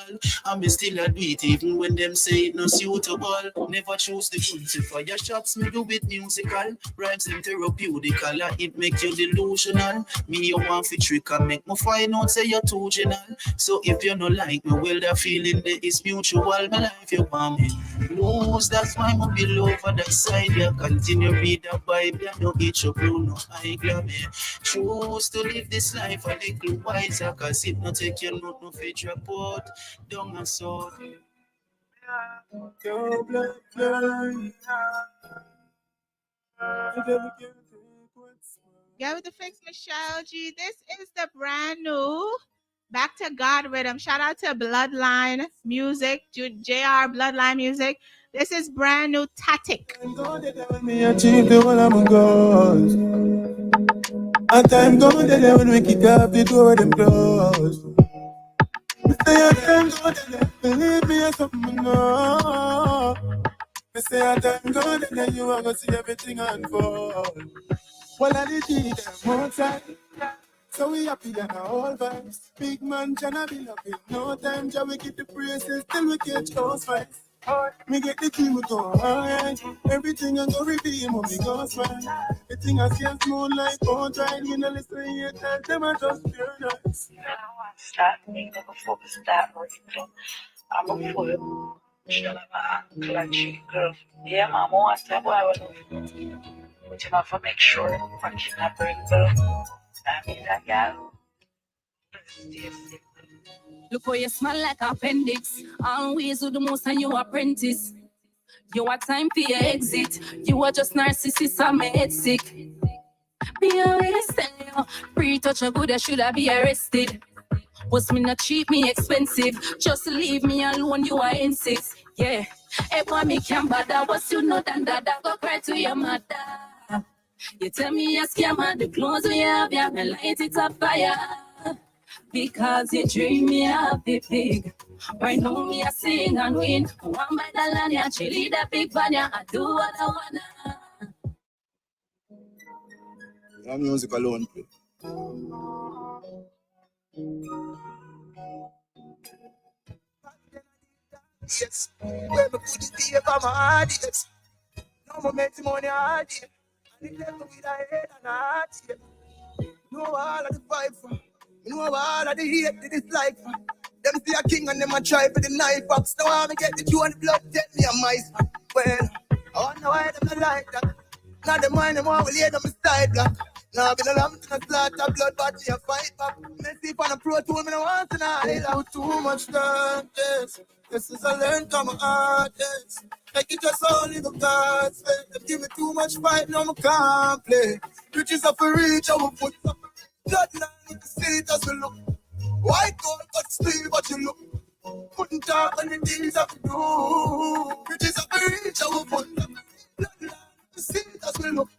And me still a do it even when them say it no suitable. Never choose the guns. If fire shots me do it musical. Rhymes them therapeutical. It make you delusional. Me you want fi trick and make me find out say you're too general. So if you no like me, well the feeling there is mutual. My life you want me lose. That's why I'm below for the side. You continue read the Bible. You know each of you no I glad me. Choose to live this life a little wiser. Cause it not take you no feature report. Down and so. Get With The Fix, Michelle G. This is the brand new Back to God rhythm. Shout out to Bloodline Music, JR Bloodline Music. This is brand new Tactic. Me achieve the one I'm goals. And time gone there when we kick up the door them close. Me say a time gone there, believe me or something no. Me say a time gone there, you are gonna see everything unfold. Well, I did them more time. So we happy than all vibes. Big man tryna be lucky. No time, ja we get the praises till we catch those fights. Me get the team, we go alright. Everything I go redeem, me go smile. The thing I see a smooth like all trying. Me no listen yet, tell them I just pure nice. Start me, never focus that rhythm. I'm a fool. Shut up, man. Clutchy girl. Yeah, mama, one time, boy, I will. But you have to make sure I can bring girl. I mean, that girl. Look how you smell like appendix. Always do the most and you apprentice. You are time for your exit. You are just narcissist and my head sick. Be honest, tell you. Pre-touch a good, I should have be arrested. Was me not cheap, me expensive. Just leave me alone, you are insist. Yeah. Ever me can bother, was you know than that go cry to your mother. You tell me a scammer, the clothes we have, yeah, me light it up fire. Because you dream me up big. Right now me a sing and win. One by the land, yeah, chili the big banya. I do what I wanna. Your music alone, play. Yes, when me put the tape on my heart, yes. No more make the money hard, yeah. And it left me with a head and a heart, yeah. know all of the fight for. You know all of the hate that is like for. Them see a king and them a try for the knife box. Now I'm get the Jew and the blood, take me a mice. Well, I wonder why them not like that. Now the mind them all will lay them side block. Now been a lamb to the slaughter, blood body a fight back. Messy on a pro tool, me no want to know. I love too much time, yes. This is a learn from my heart, yes. Like it just only the gods, yes. They give me too much fight, no I can't play. Riches up for reach, I will put up. Bloodline with the state as we look. White gold, but still what you look. Couldn't talk on the things I could do. Riches up for reach, I will put up. Bloodline with the state as we look.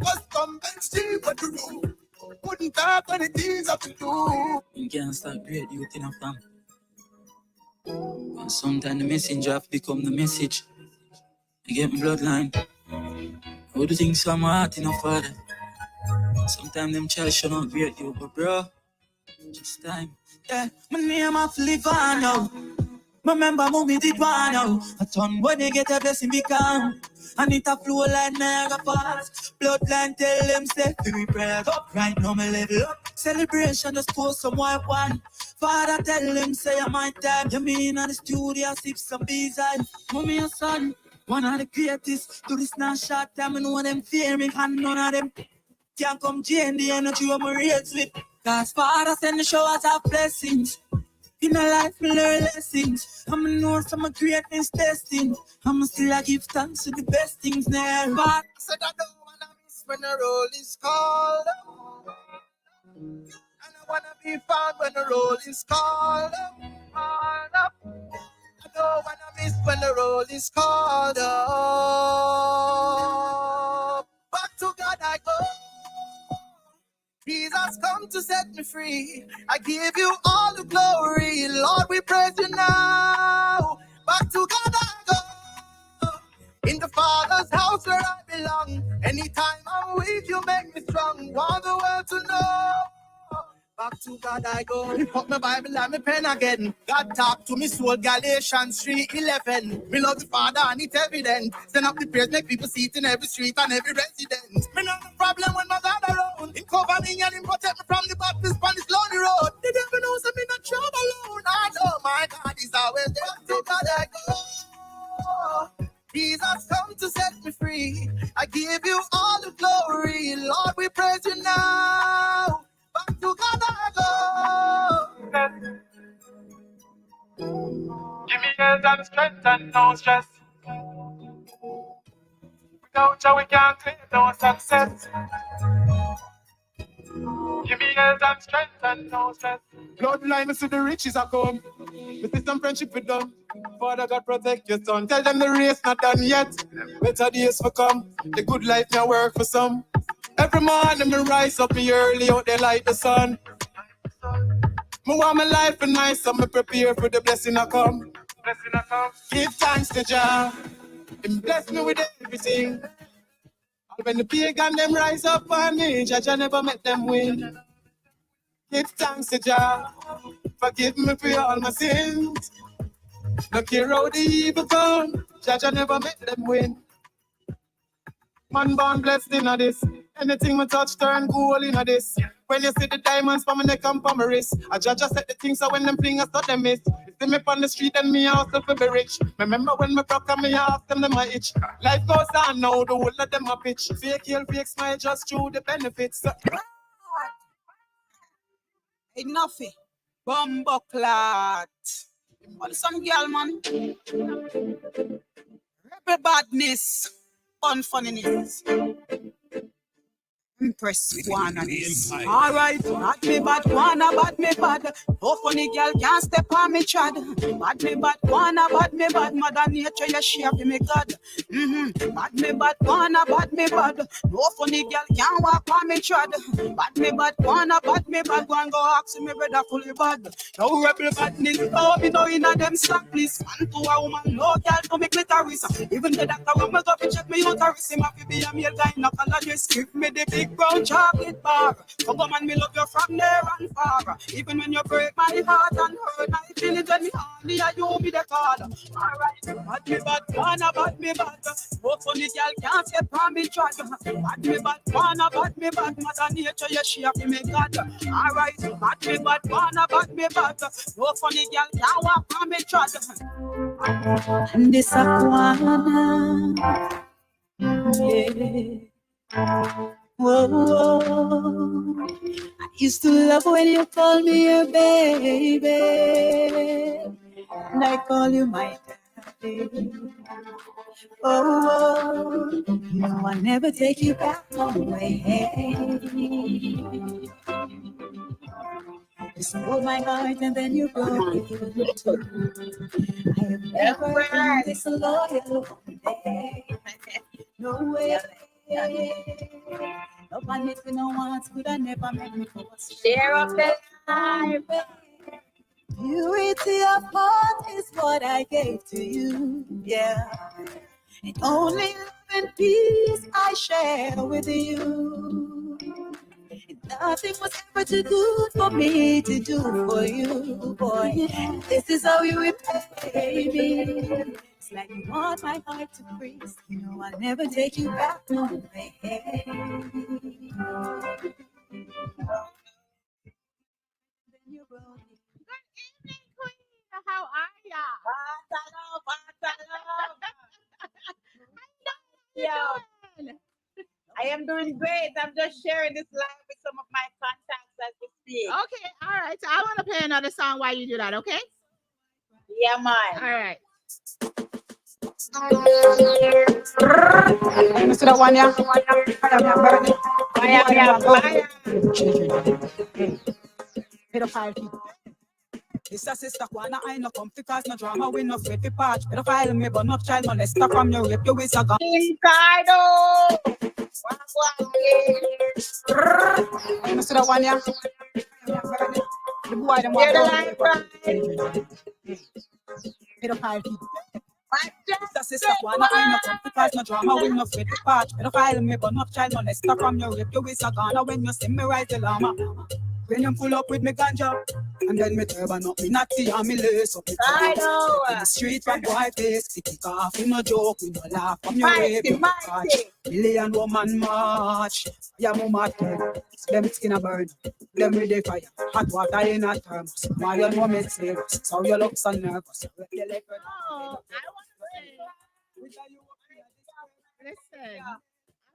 Custom and still what you do. Couldn't talk on the things I could do. You can't start great youth in a fam. And sometimes the messenger have become the message. You get my bloodline. How do things from my heart in a father? Sometimes them child should not great you, but bro, just time. Yeah, my name of Livano. Remember mommy did one now. A ton when they get a blessing become. And it a flow like Niagara Falls. Bloodline tell them say we prayers up. Right now me level up. Celebration just post some white one. Father tell them say I'm my time. You mean at the studio sip some B-side. Mommy and son, one of the greatest. Do this now short time and know them fear me. And none of them can't come change the energy of my raised with. Cause Father send the showers of blessings. In a life, we learn lessons. I'ma know some of greatness testing. I'ma still give thanks to the best things now. But I said I don't wanna miss when the roll is called. And I wanna be found when the roll is called. I don't wanna miss when the roll is called. Back to God I go. Jesus come to set me free. I give you all the glory. Lord, we praise you now. Back to God I go. In the Father's house where I belong. Anytime I'm weak, you make me strong. Want the world to know. Back to God I go. Lift up my Bible and my pen again. God talk to me soul, Galatians 3:11. Me love the Father and it's evident. Send up the praise, make people see it in every street and every resident. Me not the problem when my God around. He cover me and he protect me from the Baptist on this lonely road. The devil knows I'm in a trouble alone. I know my God is always there. Back to God I go. Jesus come to set me free. I give you all the glory. Lord, we praise you now. Back to God I go. Give me health and strength and no stress. Without you we can't claim no success. Give me health and strength and no stress. Bloodline to the riches I come. This is some friendship with them. Father God protect your son. Tell them the race not done yet. Better days for come. The good life now work for some. Every morning me rise up me early out there like the sun. Me want my life and nice, so me prepare for the blessing I come. Blessing I come. Give thanks to Jah. He bless me with everything. When the pagan them rise up on me, Jah never met them win. Give thanks to Jah. Forgive me for all my sins. No care how the evil come, Jah never met them win. Man born blessed in this. Anything we touch turn gold in this. When you see the diamonds from my neck and from my wrist, I just set the things so when them fingers start them miss. You see me on the street and me also to be rich. Remember when me broke and me ask them my itch. Life goes on now, the whole of them a pitch. Fake heel, fake smile, just through the benefits. Enough. Bumbo clot. What is some girl, man? Rebel badness. Unfunniness. Impress Kuanna this. Alright, bad me bad, Kuanna bad me bad. No funny girl can't step on me chad. Bad me bad, Kuanna bad me bad. Mother nature you shape me God. Bad me bad, Kuanna bad me bad. No funny girl can't walk on me chad. Bad me bad, Kuanna bad me bad. Go and go ask me brother fully bad. No rebel badness, no me no inna them slack please. Man to a woman, no girl to me clitoris. Even the doctor when me go to check me uterus, him have to be a male guy, not a logist. Give me the big big brown chocolate bar. So come and me love you from there and far. Even when you break my heart and hurt, I feel it when me honey and you be the card. Alright, bad me bad, Kuanna, bad me bad. No funny girl can't step on me track. Bad me bad, Kuanna, bad me bad. Mother nature, you shape me God. Alright, bad me bad, Kuanna, bad me bad. No funny girl can't walk on me track. And this a Kuanna, yeah. Whoa, whoa. I used to love when you call me your baby, and I call you my daddy. Oh, no, I never take you back away. You stole my heart and then you broke it too. I have never been this loyal. No way. Nobody to know once could I never make me force. Share up the life. Purity of heart is what I gave to you. Yeah. And only love and peace I share with you. And nothing was ever too good for me to do for you, boy. This is how you repay me. It's like you want my heart to freeze. You know I'll never take you back away. Good evening, Queen. How are ya? I am doing great. I'm just sharing this live with some of my contacts as we speak. Okay, all right. So I want to play another song while you do that, okay? Yeah, man. All right. You see that one, yeah? This a sister Kuanna, I no come because no drama, we no afraid to patch. Pedophile me, but no child molester from your rape, you is a gun. Ricardo! You see that one, yeah? The boy, the mother. Pedophile people. This a sister Kuanna, I no come because no drama, we no afraid to patch. Pedophile me, but no child molester from your rape, you is a gun. When you see me rise the llama. When you pull up with me ganja, and then me turban up me natty and me lace up me know. in the street from boy face, we kick off, we no joke, we no laugh from your way, million woman march, yeah, mama tell, them skin a burn, them with the fire, hot water in a thermos, my you know me serious, so you look so nervous. Oh, I want to say, listen, I'm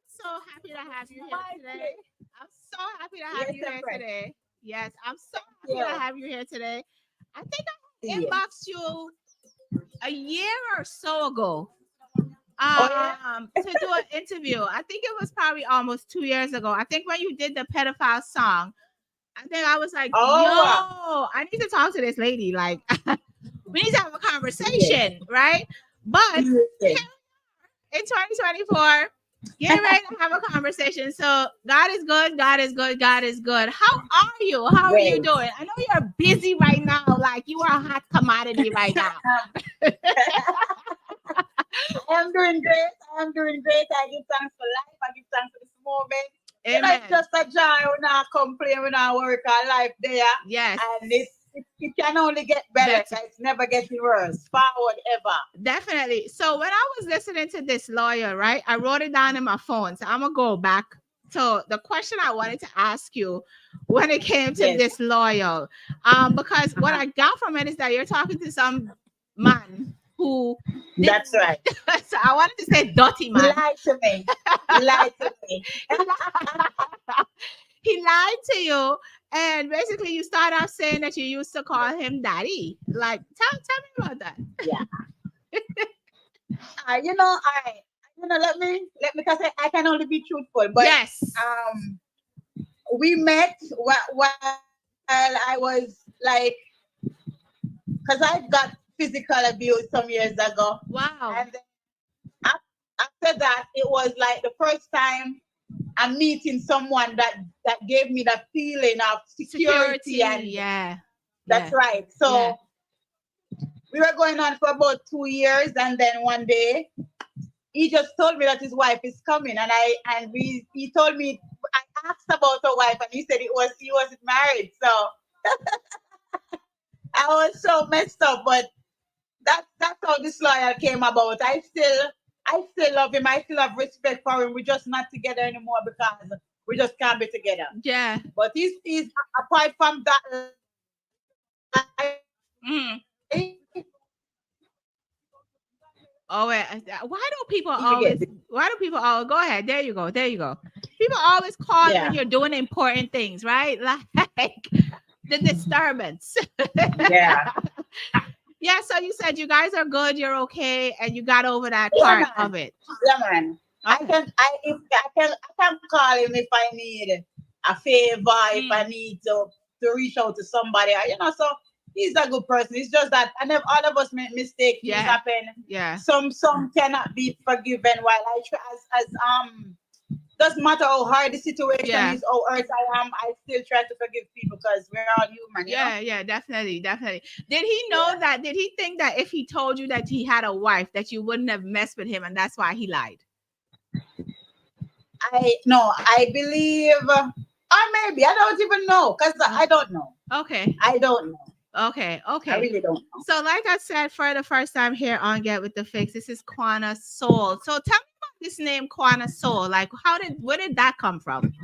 so happy to have you here today. I'm so happy to have you here today. Yes, I'm so happy to have you here today. I think I inboxed you a year or so ago to do an interview. I think it was probably almost 2 years ago. I think when you did the pedophile song, I think I was like, yo, I need to talk to this lady. Like, we need to have a conversation, right? But in 2024, getting ready to have a conversation. So God is good. God is good. God is good. How are you? How are you doing? I know you're busy right now. Like you are a hot commodity right now. I'm doing great. I'm doing great. I give thanks for life. I give thanks for this moment. Amen. It's just a joy. We're not complaining. We're not work our life there. Yes. And it can only get better. It's never getting worse. Forward ever. Definitely. So when I was listening to this lawyer, right, I wrote it down in my phone. So I'm going to go back to the question I wanted to ask you when it came to this lawyer. Because what I got from it is that you're talking to some man who... That's right. So I wanted to say dirty man. He lied to me. He lied to me. He lied to you. And basically, you start off saying that you used to call him daddy. Like, tell me about that. Yeah. Let me because I can only be truthful. But yes, we met while I was like, because I got physical abuse some years ago. Wow. And then after that, it was like the first time I'm meeting someone that gave me that feeling of security and that's right. So we were going on for about 2 years, and then one day he just told me that his wife is coming, and he told me asked about her wife, and he said he wasn't married. So I was so messed up, but that's how this lawyer came about. I still love him. I still have respect for him. We're just not together anymore because we just can't be together. Yeah. But he's apart from that. Oh, wait. Why do people always go ahead? There you go. People always call when you're doing important things, right? Like the disturbance. Yeah. Yeah, so you said you guys are good, you're okay, and you got over that part of it. Yeah, man. Okay. I can call him if I need a favor, if I need to reach out to somebody, so he's a good person. It's just that all of us make mistakes. Things happen. Yeah. Some cannot be forgiven. While I try as doesn't matter how hard the situation is, how hurt I am, I still try to forgive people because we're all human. Yeah, definitely. Did he know that? Did he think that if he told you that he had a wife, that you wouldn't have messed with him, and that's why he lied? I believe, or maybe I don't even know because I don't know. Okay. I don't know. Okay. I really don't know. So, like I said, for the first time here on Get With The Fix, this is Kuanna Soul. So, tell me about this name, Kuanna Soul. Like, where did that come from?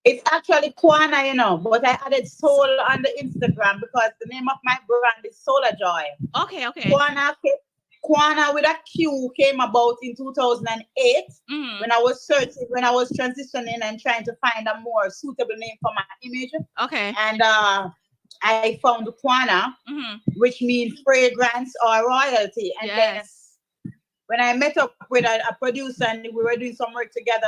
It's actually Kuanna, but I added soul on the Instagram because the name of my brand is Solar Joy. Okay. Kuanna with a Q came about in 2008 when I was transitioning and trying to find a more suitable name for my image. Okay. And I found Kuanna, which means fragrance or royalty. And then when I met up with a producer and we were doing some work together,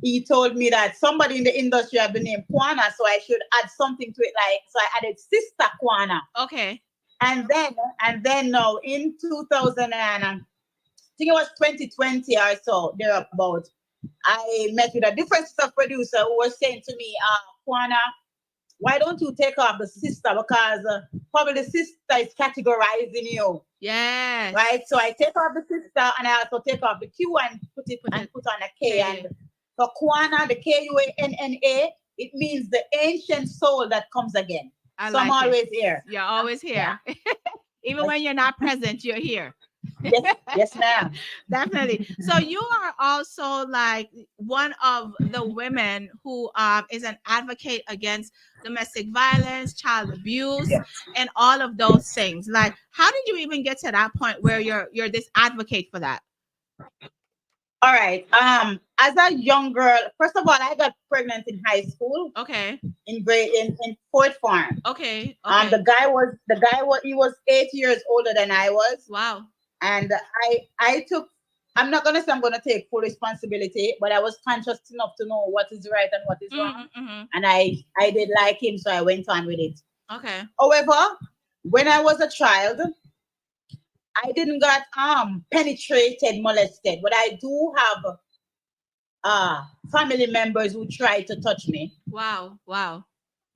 he told me that somebody in the industry had the name Kuanna, so I should add something to it. So I added Sister Kuanna. Okay. And then now in 2000 and I think it was 2020 or so, thereabout, I met with a different stuff producer who was saying to me, Kuanna, why don't you take off the sister? Because probably the sister is categorizing you. Yes. Right? So I take off the sister and I also take off the Q and put on a K. And for Kuanna, the Kuanna, it means the ancient soul that comes again. So I'm always here. You're always here. Yeah. Even when you're not present, you're here. Yes, ma'am. Definitely. So you are also like one of the women who is an advocate against domestic violence, child abuse, and all of those things. Like, how did you even get to that point where you're this advocate for that? All right. As a young girl, first of all, I got pregnant in high school. Okay. In Fort Farm. Okay. The guy was 8 years older than I was. Wow. And I'm not gonna say I'm gonna take full responsibility, but I was conscious enough to know what is right and what is wrong. And I did like him, so I went on with it. Okay. However, when I was a child, I didn't get penetrated, molested, but I do have family members who tried to touch me. Wow.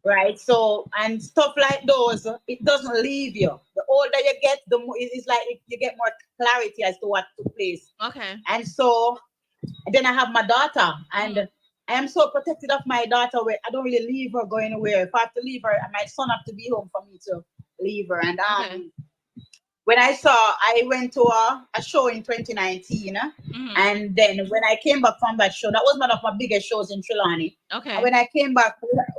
Right. So, and stuff like those, it doesn't leave you. The older you get, the more it's like you get more clarity as to what took place. Okay. And so then I have my daughter, and I am so protected of my daughter where I don't really leave her going anywhere. If I have to leave her, my son have to be home for me to leave her. And when I went to a show in 2019, and then when I came back from that show, that was one of my biggest shows in Trelawney. Okay. And when I came back,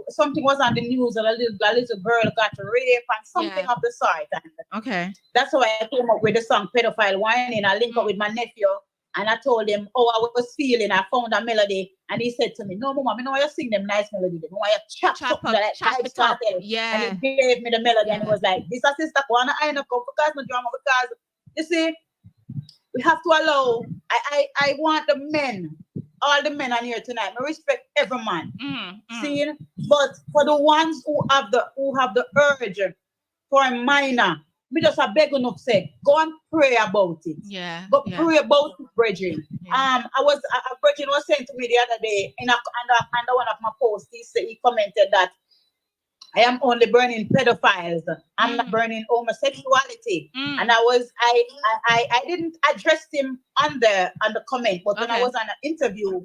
something was on the news, and a little girl got raped and something of the sort. And okay. That's why I came up with the song Pedophile Whining. I linked up with my nephew, and I told him, I was feeling, I found a melody, and he said to me, no, Mama, I know you sing them nice melody. I want you chop it up. Yeah. And he gave me the melody, and he was like, this is Sister Kuanna, I know because no drama, because you see, we have to allow, I want the men, all the men on here tonight, I respect every man. See, but for the ones who have the urge for a minor, we just are begging up, say, go and pray about it. Yeah. Go pray about it, brethren. Yeah. A brethren was saying to me the other day under one of my posts, he commented that I am only burning pedophiles. I'm not burning homosexuality. And I didn't address him on the comment, but when I was on an interview,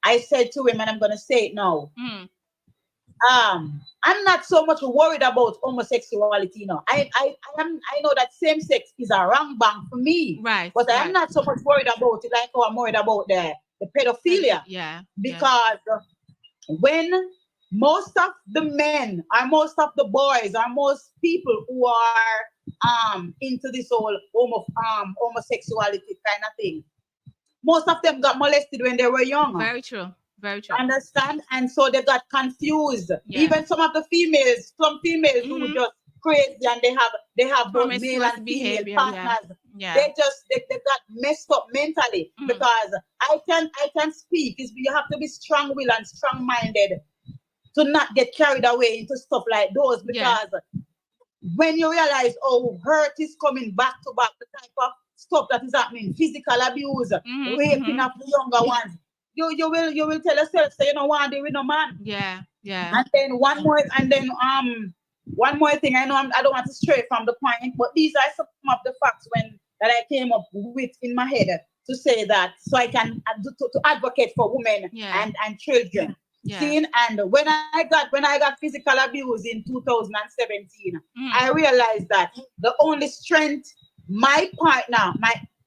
I said to him, and I'm gonna say it now. I'm not so much worried about homosexuality, you know. I know that same sex is a wrong bang for me. Right. But I'm not so much worried about it like how I'm worried about the pedophilia. Yeah. Because when most of the men or most of the boys or most people who are into this whole homosexuality kind of thing, most of them got molested when they were young. Very true. Very true. Understand? And so they got confused. Yeah. Even some of the females, some females who just crazy and they have both male and female partners. Yeah. They got messed up mentally because I can speak. You have to be strong-willed and strong-minded to not get carried away into stuff like those, because when you realize hurt is coming back to back, the type of stuff that is happening, physical abuse, raping of the younger ones, you will tell yourself, so you don't want to deal with no man. Yeah. And then one more thing. I know I don't want to stray from the point, but these are some of the facts that I came up with in my head to say that, so I can to advocate for women and children. Yeah. Seen, and when I got physical abuse in 2017, I realized that the only strength my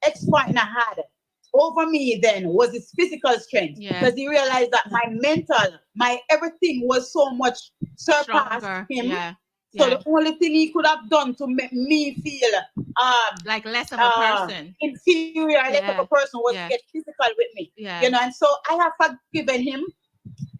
ex-partner had over me then was his physical strength, because he realized that my mental, my everything was so much surpassed him. So the only thing he could have done to make me feel like less of a person, inferior, less of a person, was get physical with me. You know, and so I have forgiven him.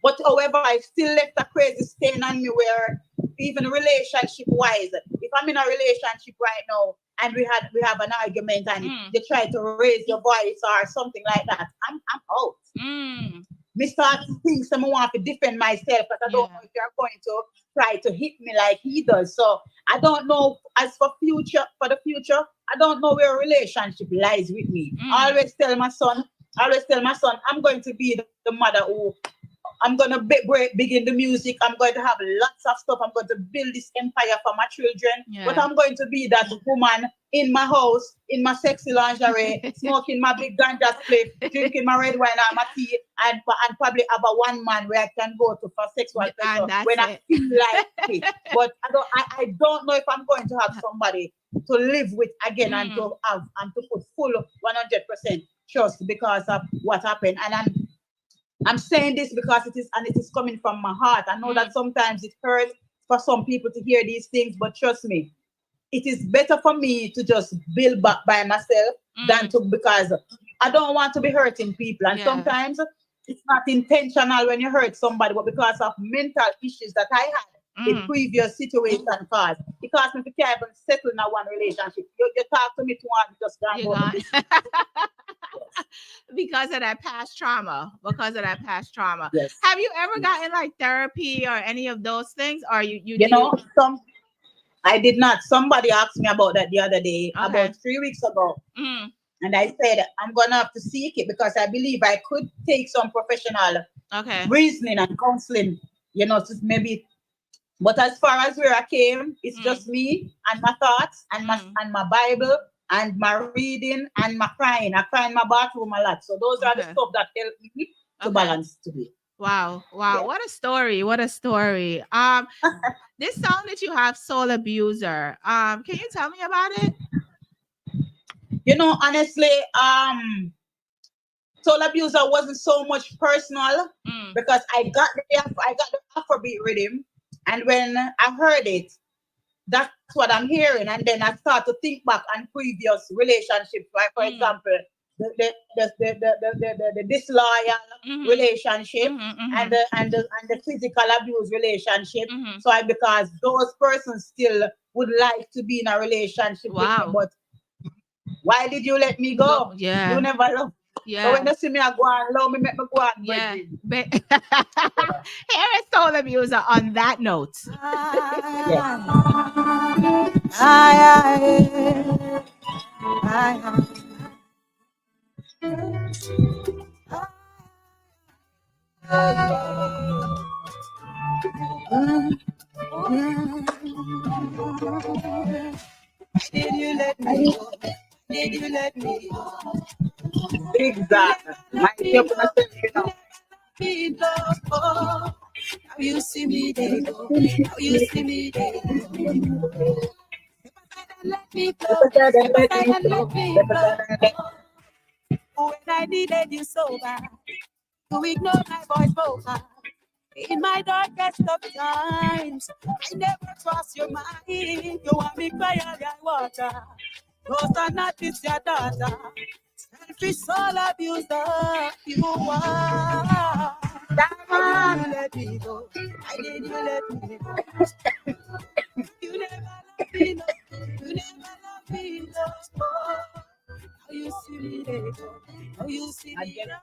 But however, I still left a crazy stain on me where even relationship-wise, if I'm in a relationship right now and we have an argument and you try to raise your voice or something like that, I'm out. Me start to think someone want to defend myself, because I don't know if you're going to try to hit me like he does. So I don't know, as for the future, I don't know where a relationship lies with me. I always tell my son, I'm going to be the mother who I'm going to begin the music. I'm going to have lots of stuff. I'm going to build this empire for my children. But I'm going to be that woman in my house, in my sexy lingerie, smoking my big ganja spliff, drinking my red wine and my tea, and probably have a one man where I can go to for sexual pleasure when I feel like it. But I don't know if I'm going to have somebody to live with again and to put full 100% trust because of what happened. And I'm saying this because it is coming from my heart. I know that sometimes it hurts for some people to hear these things, but trust me, it is better for me to just build back by myself because I don't want to be hurting people. And sometimes it's not intentional when you hurt somebody, but because of mental issues that I had in previous situations caused. It caused me to can't even settle in one relationship. You talk to me to want just go. Because of that past trauma. Yes. Have you ever gotten like therapy or any of those things? Or you know, I did not. Somebody asked me about that the other day, about 3 weeks ago. And I said, I'm going to have to seek it because I believe I could take some professional reasoning and counseling, you know, to maybe. But as far as where I came, it's just me and my thoughts and my Bible and my reading and my crying. I cry in my bathroom a lot. So those are the stuff that help me to balance today. Wow. Yeah. What a story. This song that you have, Soul Abuser, can you tell me about it? You know, honestly, Soul Abuser wasn't so much personal because I got the Afrobeat rhythm, and when I heard it, that's what I'm hearing. And then I start to think back on previous relationships, like for example, the disloyal relationship and the physical abuse relationship. So because those persons still would like to be in a relationship with me, but why did you let me go? Yeah. You never love. Yeah. So when you see me, I go and love me, make me go and Here is Soul Abuser on that note. Did you let me go? Did you let me go? Exactly. My people are saying, you know. you see me there, how you see me there. Let me go, let me go. When I needed you so bad, you ignored my voice vocal. In my darkest of times, I never cross your mind. You want me cry all your water. Those are not this your daughter. Selfish soul abuser, you are. I need you let me go. I need you let me go. You never love me, no. You never love me, no. How you see me there? How you see me there?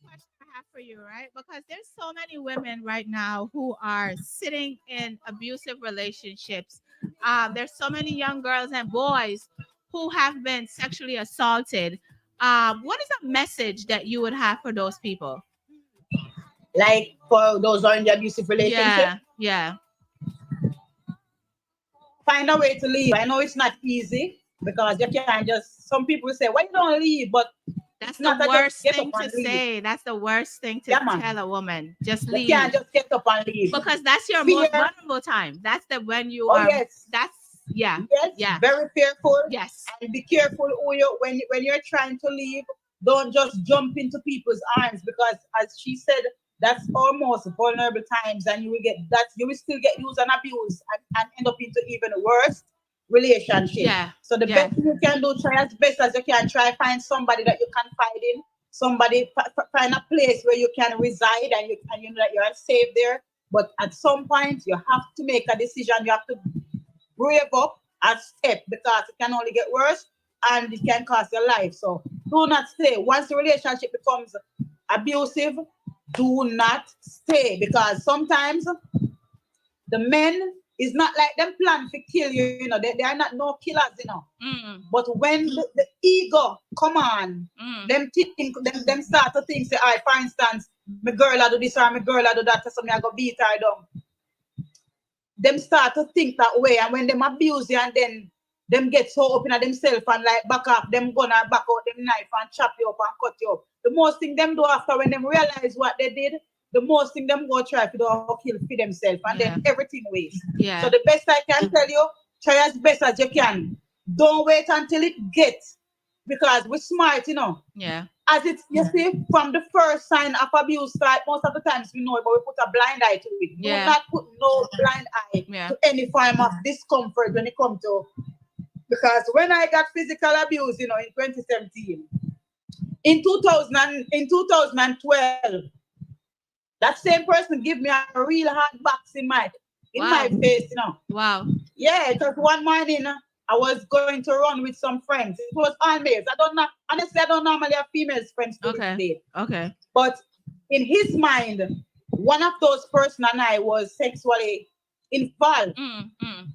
I have for you, right? Because there's so many women right now who are sitting in abusive relationships. There's so many young girls and boys who have been sexually assaulted. What is a message that you would have for those people? Like for those who are in the abusive relationship? Yeah. Find a way to leave. I know it's not easy because you can't just, some people say, why you don't leave? But that's the worst thing to say. That's the worst thing to tell a woman. Just leave. You can't just get up and leave. Because that's your most vulnerable time. That's the when you are. Yes. That's Yes. Very fearful. Yes. And be careful when you're trying to leave. Don't just jump into people's arms because, as she said, that's almost vulnerable times, and you will still get used and abused and end up into even worse relationship. Yeah. So the best thing you can do, try as best as you can. Try find somebody that you can confide in. Somebody find a place where you can reside and you know that you are safe there. But at some point, you have to make a decision. You have to brave up a step because it can only get worse and it can cost your life. So do not stay. Once the relationship becomes abusive, do not stay because sometimes the men is not like them plan to kill you, you know. They are not no killers, you know. But when the ego come on, them start to think, say, all right, for instance, my girl I do this or my girl I do that, so me I go beat her down. Them start to think that way, and when them abuse you and then them get so up in themselves and like back up, them gonna back out them knife and chop you up and cut you up. The most thing them do after when them realize what they did, the most thing them go try to do or kill for themselves and then everything waste. Yeah. So the best I can tell you, try as best as you can. Don't wait until it gets, because we're smart, you know. Yeah. As it's, you see, from the first sign of abuse start, most of the times we know it, but we put a blind eye to it. Do not put no blind eye to any form of discomfort when it comes to, because when I got physical abuse, you know, in 2017, in 2012, that same person gave me a real hard box in my face, you know. Wow. Yeah, because one morning I was going to run with some friends. It was all males. Honestly, I don't normally have female friends to this day. Okay. But in his mind, one of those person and I was sexually involved.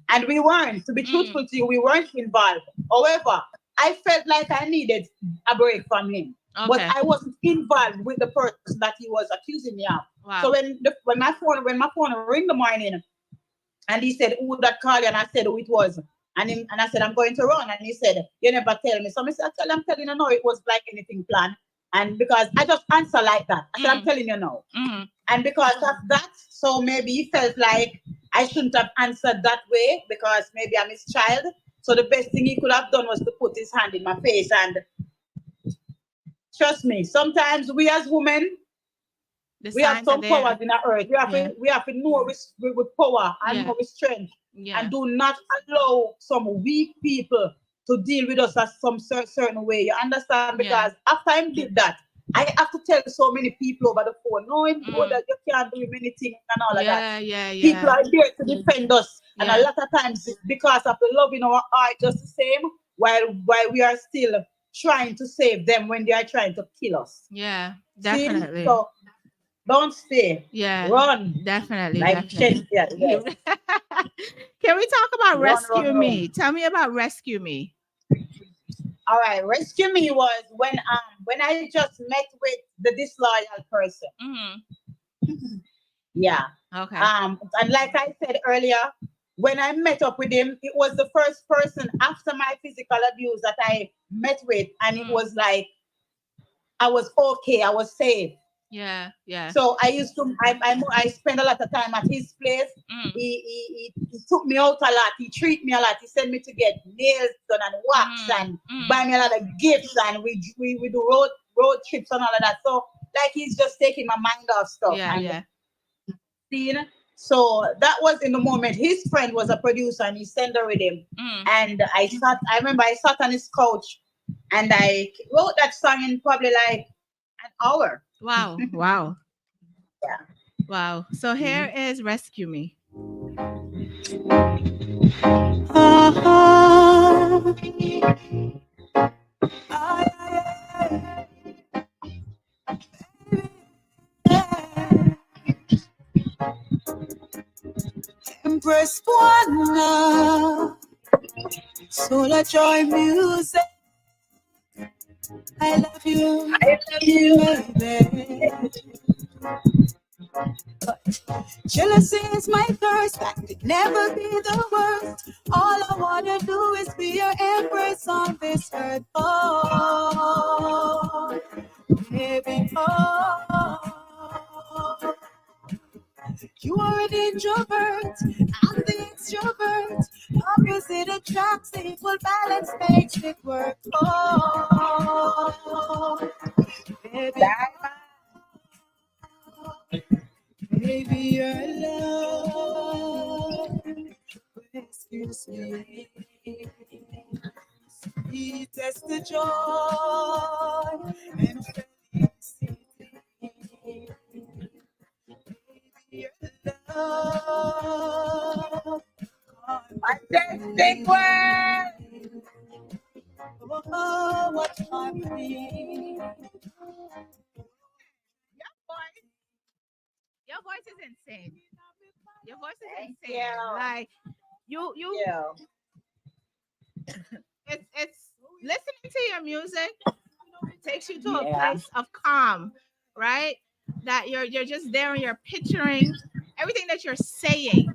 And we weren't. To be truthful to you, we weren't involved. However, I felt like I needed a break from him. Okay. But I wasn't involved with the person that he was accusing me of. Wow. So when my phone rang the morning, and he said, "Who that called you?" And I said, "Who it was?" And I said, "I'm going to run." And he said, "You never tell me." So I said, "I'm telling you now, it was like anything planned." And because I just answer like that, I said, "I'm telling you now." And because of that, so maybe he felt like I shouldn't have answered that way because maybe I'm his child. So the best thing he could have done was to put his hand in my face. And trust me, sometimes we as women, we have some powers in our earth. We have to know with power and know with strength. And do not allow some weak people to deal with us as some certain way. You understand? Because after I did that, I have to tell so many people over the phone, knowing that you can't do many things and all of that. People are there to defend us. And a lot of times it's because of the love in our heart just the same, while we are still trying to save them when they are trying to kill us. Yeah, definitely. See? So don't stay. Yeah. Run. Definitely. Like definitely. Can we talk about Rescue Me? Tell me about Rescue Me. All right, Rescue Me was when I just met with the disloyal person. Yeah. Okay. And like I said earlier, when I met up with him, it was the first person after my physical abuse that I met with, and it was like I was okay, I was safe. Yeah, yeah. So I used to, I spend a lot of time at his place. He took me out a lot. He treat me a lot. He sent me to get nails done and wax and buy me a lot of gifts. And we do road trips and all of that. So like he's just taking my mind off stuff. Yeah, and yeah. Seeing. So that was in the moment. His friend was a producer and he sent her with him. And I remember I sat on his couch and I wrote that song in probably like an hour. Wow. Wow. Yeah. Wow. So here is Rescue Me. Empress Kuanna, Soul of Joy Music. I love you, baby. Jealousy is my curse, that could never be the worst. All I wanna do is be your empress on this earth. Oh, baby, oh. You are an introvert, I'm the extrovert. Opposite attracts, equal balance makes it work. Oh, baby, baby, your love rescues me. Sweetest the joy and felicity. Your love. Fantastic work. Oh, what harmony. Your voice is insane. Your voice is insane. Yeah. Like you Yeah. it's listening to your music takes you to a place of calm, right? That you're just there and you're picturing everything that you're saying.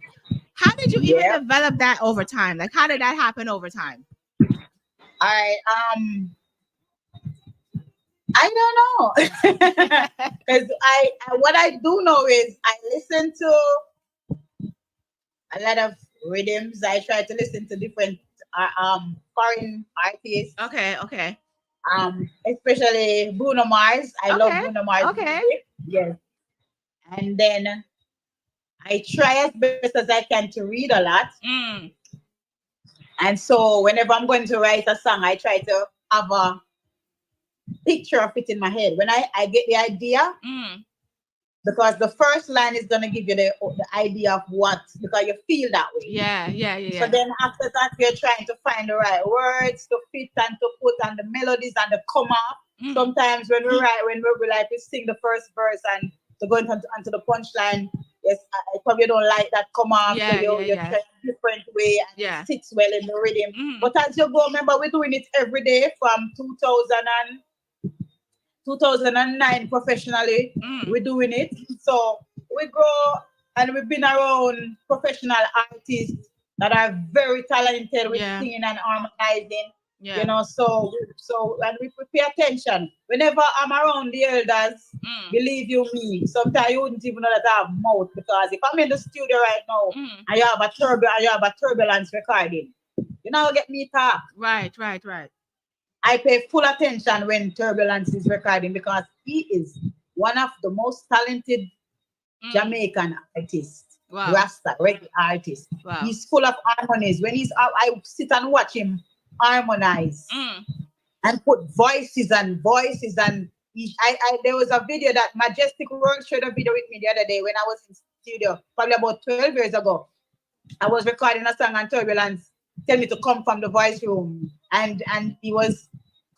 How did you even develop that over time? Like, how did that happen over time? I don't know, because I what I do know is I listen to a lot of rhythms. I try to listen to different foreign artists. Okay. Especially Bruno Mars. I love Bruno Mars. Okay. Music. Yes. And then I try as best as I can to read a lot. And so whenever I'm going to write a song, I try to have a picture of it in my head. When I get the idea, because the first line is going to give you the idea of what, because you feel that way. Yeah. So then after that, we're trying to find the right words to fit and to put on the melodies and the come up. Sometimes when we write, we sing the first verse and to go into the punchline, yes, I probably don't like that come up. So you try a different way and it sits well in the rhythm. But as you go, remember, we're doing it every day from 2009 professionally. We're doing it. So we grow and we've been around professional artists that are very talented with singing and harmonizing. You know, so and we pay attention. Whenever I'm around the elders, believe you me, sometimes you wouldn't even know that I have mouth, because if I'm in the studio right now and you have a turbulence recording, you know, get me talk. Right. I pay full attention when Turbulence is recording, because he is one of the most talented Jamaican artists, Rasta reggae artist. Wow. He's full of harmonies. When he's out, I sit and watch him harmonize and put voices and there was a video that Majestic World shared a video with me the other day when I was in studio, probably about 12 years ago. I was recording a song and Turbulence tell me to come from the voice room, and he was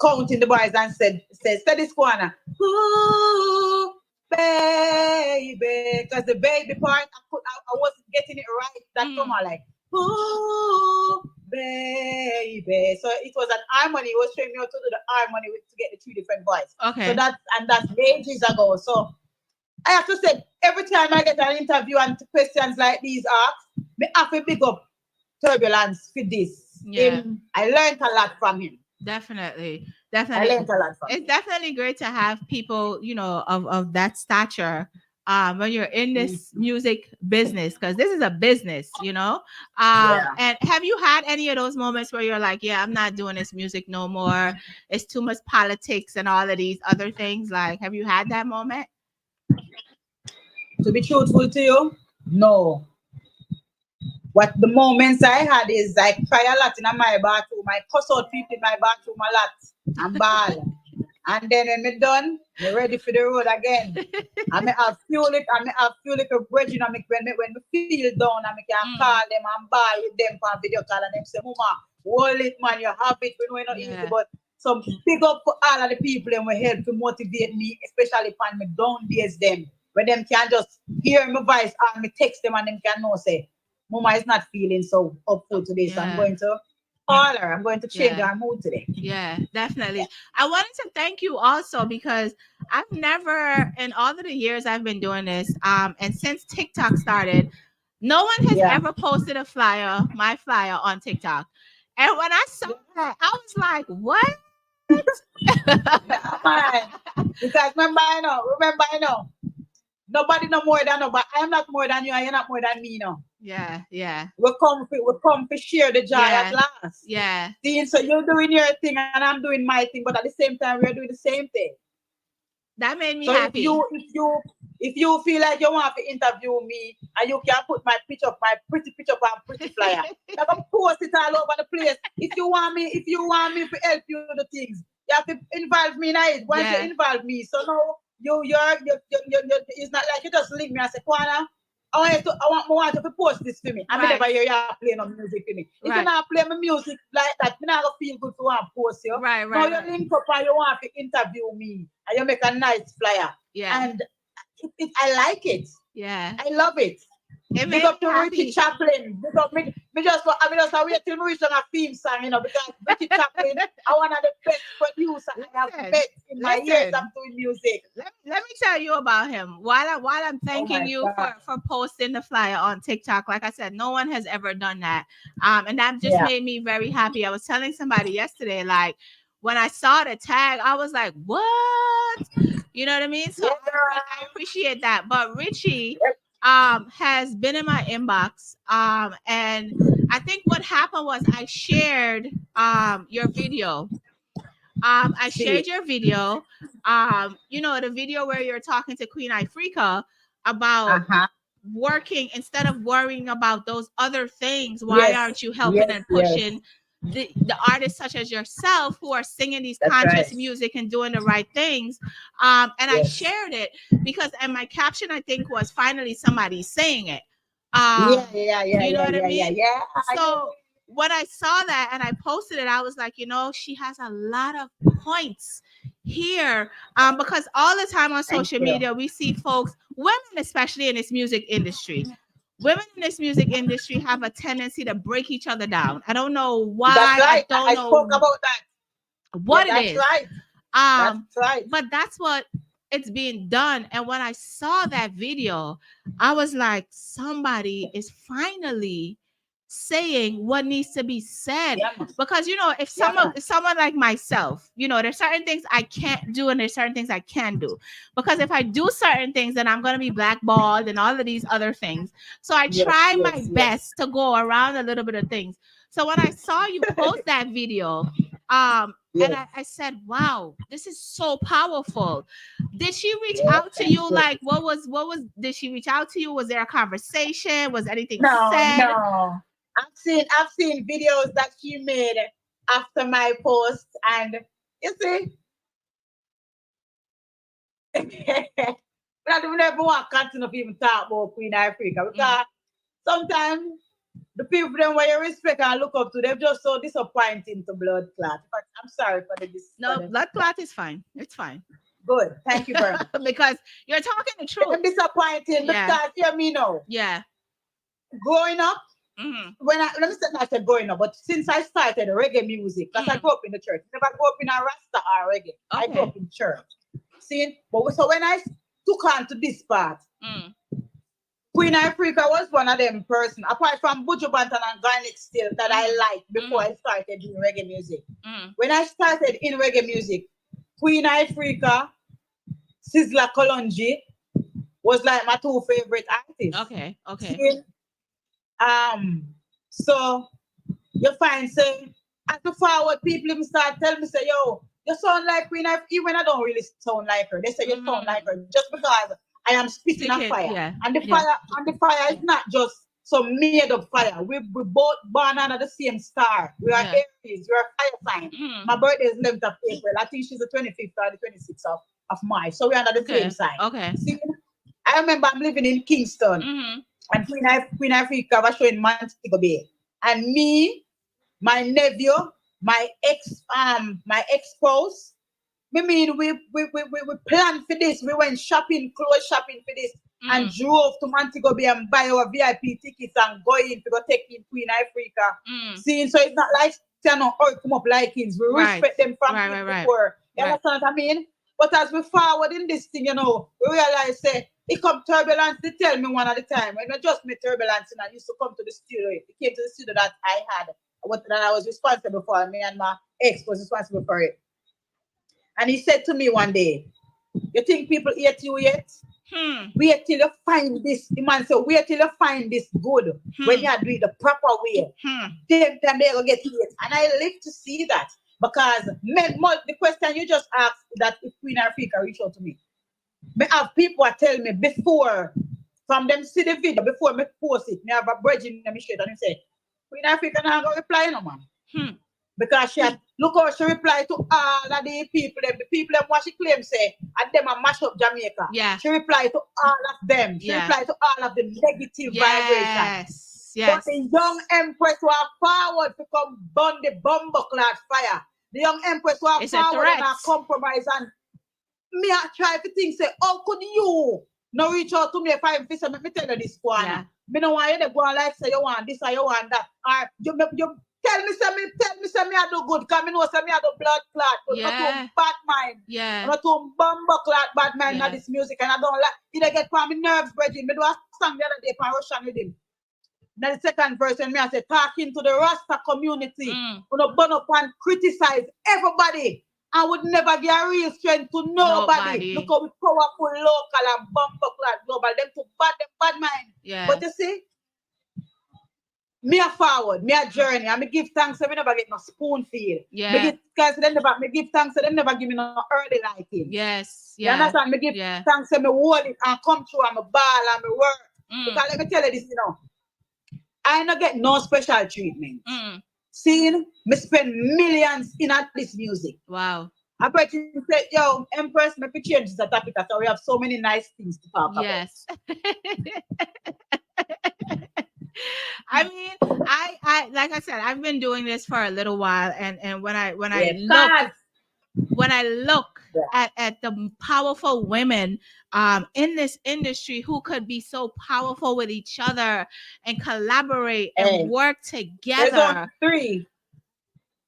counting the boys and said this Kuanna, ooh baby, because the baby part I wasn't getting it right. That come out like ooh baby. So it was an harmony. He was showing me how to do the harmony to get the two different voices. Okay. So that's ages ago. So I have to say, every time I get an interview and questions like these asked, me have to big up Turbulence for this. Yeah. I learned a lot from him. Definitely. Definitely. I learned a lot from It's definitely great to have people, you know, of that stature when you're in this music business, because this is a business, you know. And have you had any of those moments where you're like, yeah, I'm not doing this music no more, it's too much politics and all of these other things? Like, have you had that moment? To be truthful to you, no. What the moments I had is I cry a lot in my bathroom. I cuss out people in my bathroom a lot and ball. And then when me done, me ready for the road again. I may have fuel it, a bridging. When me feel down, I can call them and ball with them for video call and them say, Mama, hold it, man, you have it. We know it's not easy, but some big up for all of the people and will help to motivate me, especially for me down days them. When them can just hear my voice and me text them and them can know say, Mama is not feeling so hopeful today, so I'm going to call her. I'm going to change her mood today. Yeah, definitely. I wanted to thank you also because I've never, in all of the years I've been doing this, and since TikTok started, no one has ever posted a flyer, my flyer on TikTok. And when I saw that, I was like, what? Because remember, I know. Nobody no more than nobody. I am not more than you, and you're not more than me, no. Yeah. We come to share the joy at last. Yeah. See, so you're doing your thing and I'm doing my thing, but at the same time, we're doing the same thing. That made me so happy. If you feel like you want to interview me and you can put my picture, my pretty picture on pretty flyer, you can post it all over the place. If you want me to help you with the things, you have to involve me in it. Once you involve me, so now you're it's not like you just leave me and say, Kuanna, I want you to post this for me. I never hear you play no music for me. If you not play my music like that, me not gonna feel good to want to post you. Now you link up and you want to interview me and you make a nice flyer. Yeah. And I like it. Yeah. I love it. Big up to Richie Chaplin. Big up me. I just wait till we reach on a theme song, you know, because Richie Chaplin, I one of the best producer I have met in my years of doing music. Let me tell you about him. While I'm thanking you for posting the flyer on TikTok, like I said, no one has ever done that. And that just made me very happy. I was telling somebody yesterday, like, when I saw the tag, I was like, what? You know what I mean? So I appreciate that. But Richie has been in my inbox. And I think what happened was I shared your video. I shared your video. You know, the video where you're talking to Queen Ifrica about working instead of worrying about those other things. Why aren't you helping and pushing the artists such as yourself who are singing these conscious music and doing the right things? And I shared it because, and my caption, I think, was finally somebody saying it. You know what I mean? Yeah. So when I saw that and I posted it, I was like, you know, she has a lot of points here. Because all the time on social media, we see folks, women, especially in this music industry, women in this music industry have a tendency to break each other down. I don't know why. That's right. I don't know spoke about that. What it is. Right. That's right. But that's what it's being done. And when I saw that video, I was like, somebody is finally saying what needs to be said. Because, you know, if someone like myself, you know, there's certain things I can't do and there's certain things I can do. Because if I do certain things, then I'm going to be blackballed and all of these other things. So I try my best to go around a little bit of things. So when I saw you post that video, and I said, wow, this is so powerful. Did she reach out to you? Like, what was, did she reach out to you? Was there a conversation? Was anything said? No. I've seen videos that she made after my post, and you see, I don't never want to continue to even talk about Queen Ifrica because sometimes the people them where you respect and look up to, they're just so disappointing to blood clot. But I'm sorry for this. No, blood clot is fine. It's fine. Good. Thank you very much. Because you're talking the truth. I'm disappointed because hear me now. Yeah. Growing up, let me say not growing up, but since I started reggae music, because I grew up in the church. I never grew up in a Rasta or reggae. I grew up in church. See, but so when I took on to this part, Queen Africa was one of them person, apart from Buju Banton and Garnet still, that I liked before I started doing reggae music. When I started in reggae music, Queen Africa, Sizzla Kalonji was like my two favorite artists. Okay. See? So you find say as the forward people even start telling me say, yo, you sound like Queen Africa, even I don't really sound like her. They say you sound like her just because I am spitting a fire. Yeah. And the fire is not just some made up fire. We both born under the same star. We are Aries, we are fire sign. My birthday is 11th of April. I think she's the 25th or the 26th of March. So we're under the same sign. Okay. See, I remember I'm living in Kingston and Queen Africa was showing Montego Bay. And me, my nephew, my ex-spouse, we planned for this. We went clothes shopping for this, and drove to Montego Bay and buy our VIP tickets and go in to go take in Queen Africa. See, so it's not like come up like kings. We respect them from before. You understand what I mean? But as we forward in this thing, we realize it come turbulence. They tell me one at a time. When not just me turbulence, and I used to come to the studio. It came to the studio that I had, that I was responsible for. Me and my ex was responsible for it. And he said to me one day, you think people hate you yet? Wait till you find this. The man said, wait till you find this good. When you do it the proper way. Then they're going to get hate. And I live to see that. Because the question you just asked, that if Queen Africa reach out to me. I have people tell me before, from them see the video, before me post it, me have a bridge in me shade and he say, Queen Africa not going to reply no man. Because she had, look how she replied to all of the people what she claims say, and them a mash up Jamaica. Yeah. She replied to all of them. She replied to all of the negative vibrations. Yes. But the young empress who are forward to come burn the bumbleclad fire. The young empress who are forward and are compromise, and me I try to think say, how could you not reach out to me if I'm fishing? Let me tell you this, Kuanna. Me no want you to go and like say you want this or you want that. Or you tell me I do good, because I know say me I do blood clot, but not too bad mind. Not too bumble clot bad mind of this music, and I don't like it get on my nerves, Bridget. Me do a song the other day for Russian with him. Now the second verse when me I say talking to the Rasta community, gonna burn up and criticize everybody. I would never give a real strength to nobody. Look how we powerful local and bumper clad global. Them too bad mind. But you see, me a forward, me a journey. I me give thanks so me never get no spoon feed. Me give thanks so them never give me no early liking. You understand? Me give thanks so me hold it and come through and me ball and me work. Because let me tell you this, I not get no special treatment. Seeing me spend millions in this music. Wow. I bet you say, yo, Empress, maybe change the topic so we have so many nice things to talk about. Yes. I mean, I like I said, I've been doing this for a little while, and when I look at the powerful women in this industry who could be so powerful with each other and collaborate and work together. There's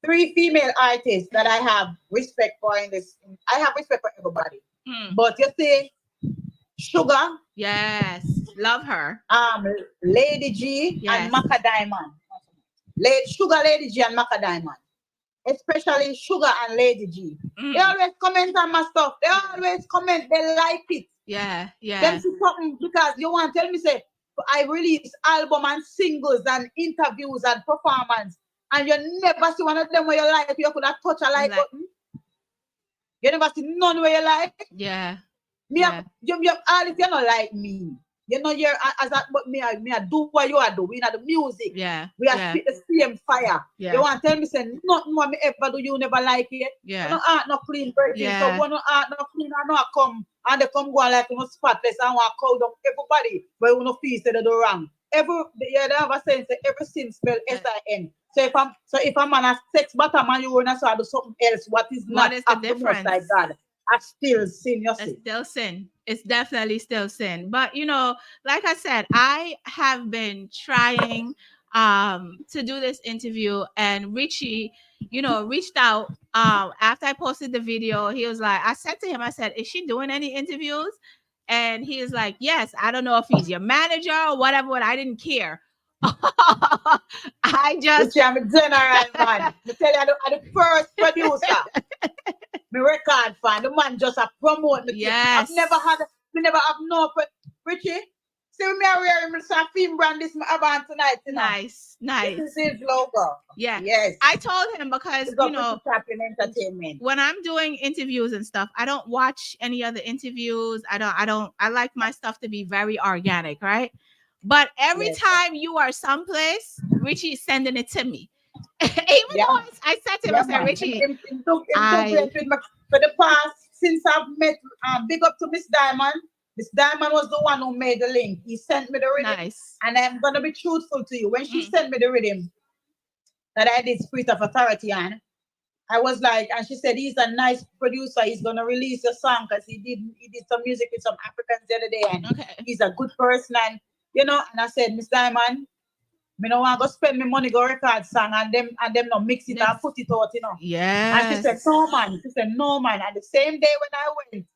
three female artists that I have respect for in this. I have respect for everybody. But you see, Sugar. Yes, love her. Lady G and Maka Diamond. Sugar, Lady G and Maka Diamond. Especially Sugar and Lady G. They always comment on my stuff. They always comment. They like it. Them see something because you want to tell me say I release album and singles and interviews and performance, and you never see one of them where you like you could have touch a like button. You never see none where you like. You all if you not like me. You're but me I do what you are doing at the music. We are spit the same fire. You want to tell me say nothing what me ever do you never like it. You know art not clean virgin. So when art not clean I know I come and they come go like spotless and want to call down everybody but you know feel say they do wrong. They have a saying say every sin spell SIN. So if I'm on a sex bottom and you wanna do something else, what is the difference? Like God. I still sin. It's still sin. It's definitely still sin. But like I said, I have been trying to do this interview, and Richie, reached out after I posted the video. He was like, I said to him, I said, is she doing any interviews? And he is like, yes, I don't know if he's your manager or whatever, but I didn't care. I just... I'm a general, man. I tell you, I'm the first producer. My record fan. The man just a promote me. Yes. We never have no... Richie, see me wearing some film brand this about tonight. You know? Nice. This is his logo. Yeah. Yes. I told him because, you know, entertainment. When I'm doing interviews and stuff, I don't watch any other interviews. I like my stuff to be very organic, right? But every time you are someplace, Richie is sending it to me. Even though I said to him, I said, Richie, for the past, since I've met, big up to Miss Diamond. Miss Diamond was the one who made the link. He sent me the rhythm. Nice. And I'm going to be truthful to you. When she sent me the rhythm that I did Spirit of Authority on, I was like, and she said, he's a nice producer. He's going to release a song because he did some music with some Africans the other day. And he's a good person. And, you know, and I said, Miss Diamond, I don't want to go spend my money, go record song and them not mix it and put it out, you know. Yeah. And she said, no, man. She said, no, man. And the same day when I went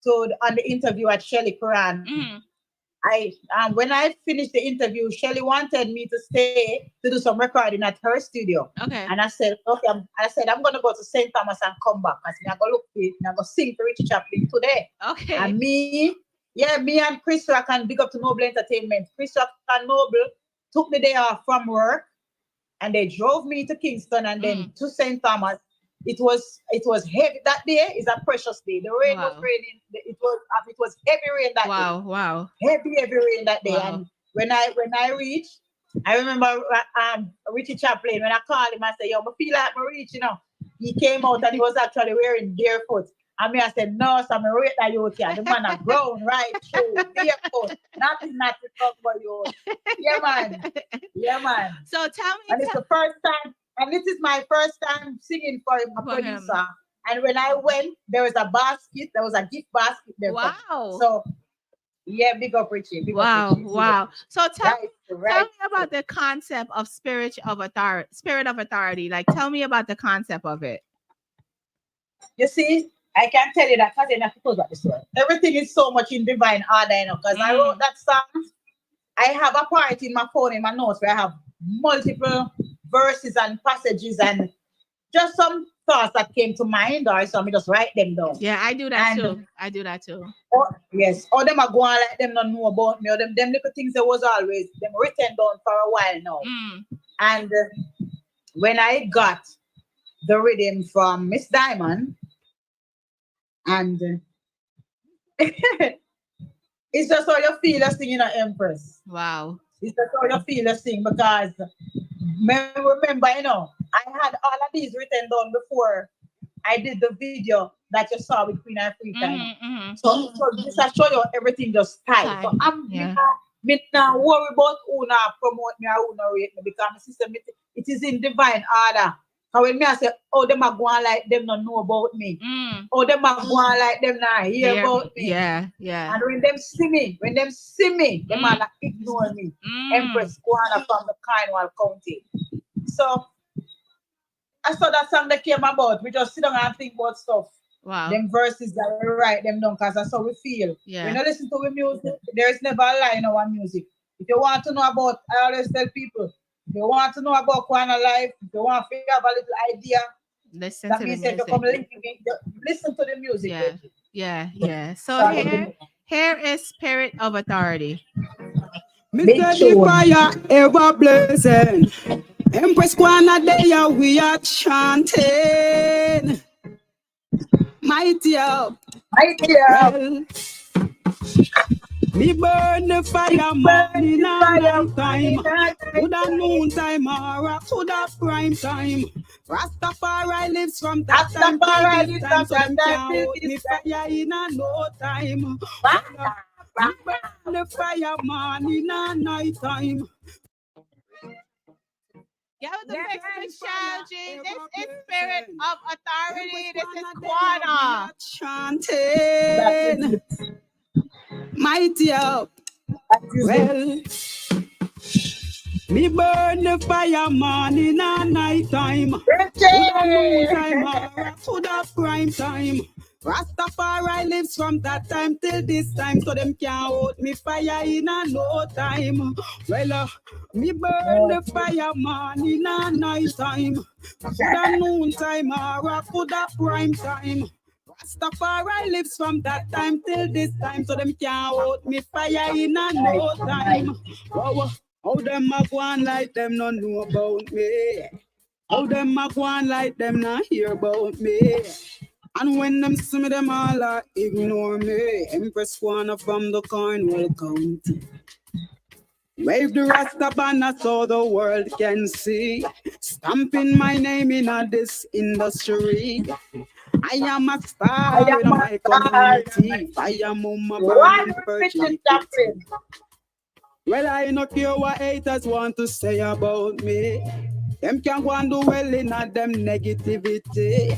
on the interview at Michelleg, when I finished the interview, Shelly wanted me to stay to do some recording at her studio. Okay. And I said, okay. I'm going to go to St. Thomas and come back. I said, I'm going to look for it. I'm going to sing to Richie Chaplin today. Okay. And me and Chris Rock and big up to Noble Entertainment. Chris Rock and Noble took the day off from work and they drove me to Kingston and then to St. Thomas. It was heavy. That day is a precious day. The rain was raining. It was heavy rain that day. Wow. Heavy rain that day. Wow. And when I reached, I remember Richie Chaplin, when I called him, I said, yo, I feel like I reach, you know. He came out and he was actually wearing barefoot. And I said, no, so I'm rate that you here. The man are grown, right? True. Barefoot. Nothing not to talk about you. Yeah, man. So tell me. And it's the first time. And this is my first time singing for a producer. And when I went, there was a basket. There was a gift basket there. Wow. So, yeah, big up Richie. Wow. So tell me about the concept of spirit of authority. Like, tell me about the concept of it. You see, I can tell you that because I never told about this one. Everything is so much in divine order, you know, because I wrote that song. I have a part in my phone, in my notes, where I have multiple verses and passages and just some thoughts that came to mind, or so I just write them down. Yeah, I do that too. Yes. Or them are going like them not know about me, or them little things that was always them written down for a while now. And when I got the rhythm from Miss Diamond, and it's just how you feel a singing an Empress. Wow. It's just how you feel a sing, because remember, you know, I had all of these written down before I did the video that you saw with Queen Africa. So this I show you everything just tight. So I'm not worry about who now promote me or who not rate me, because my sister, it is in divine order. And when me I say, oh, them are going like them not know about me. Oh, them are going like them not hear about me. Yeah. And when them see me, them are not ignore me. Empress Kuanna from the Cornwall County. So I saw that song that came about. We just sit down and think about stuff. Wow. Them verses that we write them down, because that's how we feel. Yeah. When you listen to the music, there is never a lie in our music. If you want to know about, I always tell people, if you want to know about Kuanna life, if you want to have a little idea, listen that to means the if you come listen to the music. Yeah. So here is Spirit of Authority. Mr. The fire ever blazing. Empress Kuanna there we are chanting. Mighty up. Me burn the fire morning and night time. Could a noon time or could a prime time. Rastafari lives from that time to this time, so them can't hold the fire in a no time. Me burn the fire morning and night time. Yeah, the next Michelleg. This is Spirit of Authority. This is Kuanna. Chanting. Mighty up. Well, me burn the fire morning and night time. Could a noon time or could a prime time. Rastafari lives from that time till this time, so them can't hold me fire in a no time. Well, me burn the fire man in a night time. Coulda noon time or coulda prime time. Rastafari lives from that time till this time, so them can't hold me fire in a no time. Oh, how them a go on like them not know about me? How them a go on like them not hear about me? And when them see me, them all ignore me. Empress Kuanna from the Cornwall County. Wave the Rasta banner so the world can see. Stamping my name in this industry. I am a star in my community. I am on my burning virginity. Well, I don't care what haters want to say about me. Them can go and do well in them negativity.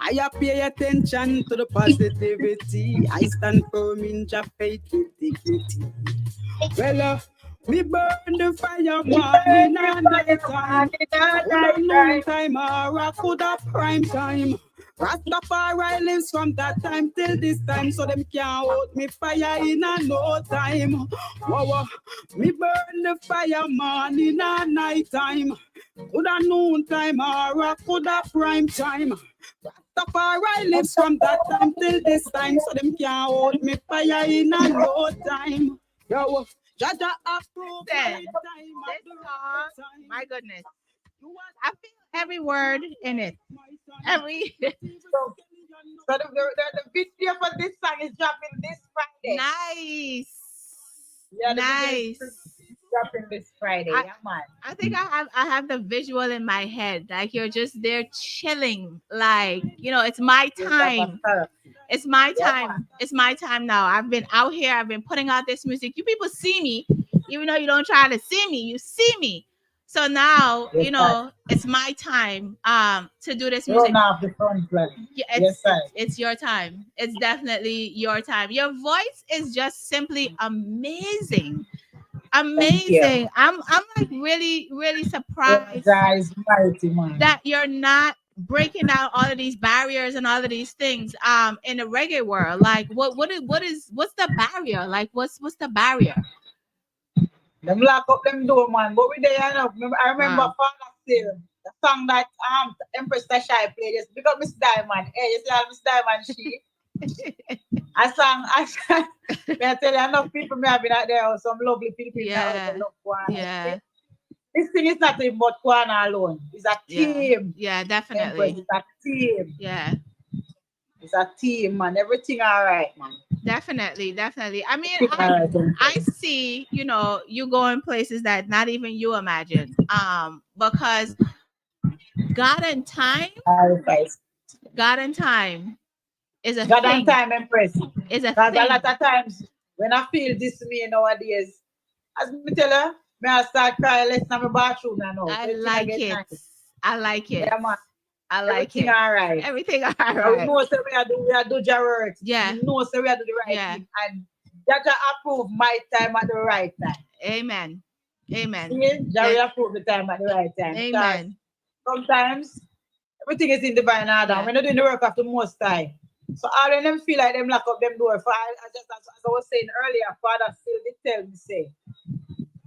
I pay attention to the positivity. I stand firm in your faith with dignity. Well, we burn the fire man in a night time. Coulda noon time or coulda prime time. Rastafari lives from that time till this time, so them can't hold me fire in a no time. Whoa, me burn the fire man in a night time. Coulda noon time or coulda prime time. Rastafari lives from that time till this time, so them can't hold me fire in a no time. Yo, Jaja approve This song, my goodness. I feel every word in it. Every So the video for this song is dropping this Friday. nice. Yeah, Nice. Dropping this Friday. Yeah, man. I think I have the visual in my head. Like you're just there chilling. Like, it's my time. It's my time. It's my time now. I've been out here. I've been putting out this music. You people see me, even though you don't try to see me. You see me. So now, it's my time to do this music. It's your time. It's definitely your time. Your voice is just simply amazing. Amazing. I'm like really, really surprised that you're not breaking out all of these barriers and all of these things in the reggae world. Like what's the barrier? Like what's the barrier? Them lock up them door, man. But we there enough. I remember Father Still, the song that Empress Tasha played. Just because Miss Diamond. Hey, you see how Miss Diamond she I sang I tell you enough people may have been out there or some lovely people that love Kuanna. Yeah. This thing is not about Kuanna alone. It's a team. Yeah, definitely. Empress, it's a team. Yeah. It's a team, man. Everything all right, man. Definitely. I mean, I see, you going places that not even you imagine. Because God and time is a God thing. and time, Empress. Is a Because thing. a lot of times when I feel this me nowadays, as me tell her, I start crying less in my bathroom now. I like it. Nice. I like it. Yeah, man. I like Everything it. all right. Everything all We right. know so we are do your work. Yeah. We know so we are do the right thing. And Jaja approve my time at the right time. Amen. Amen. See? Jaja approve the time at the right time. Amen. Because sometimes everything is in divine order. We're not doing the work of the most time. So all of them feel like them lock up them door. For as I was saying earlier, Father still did tell me say,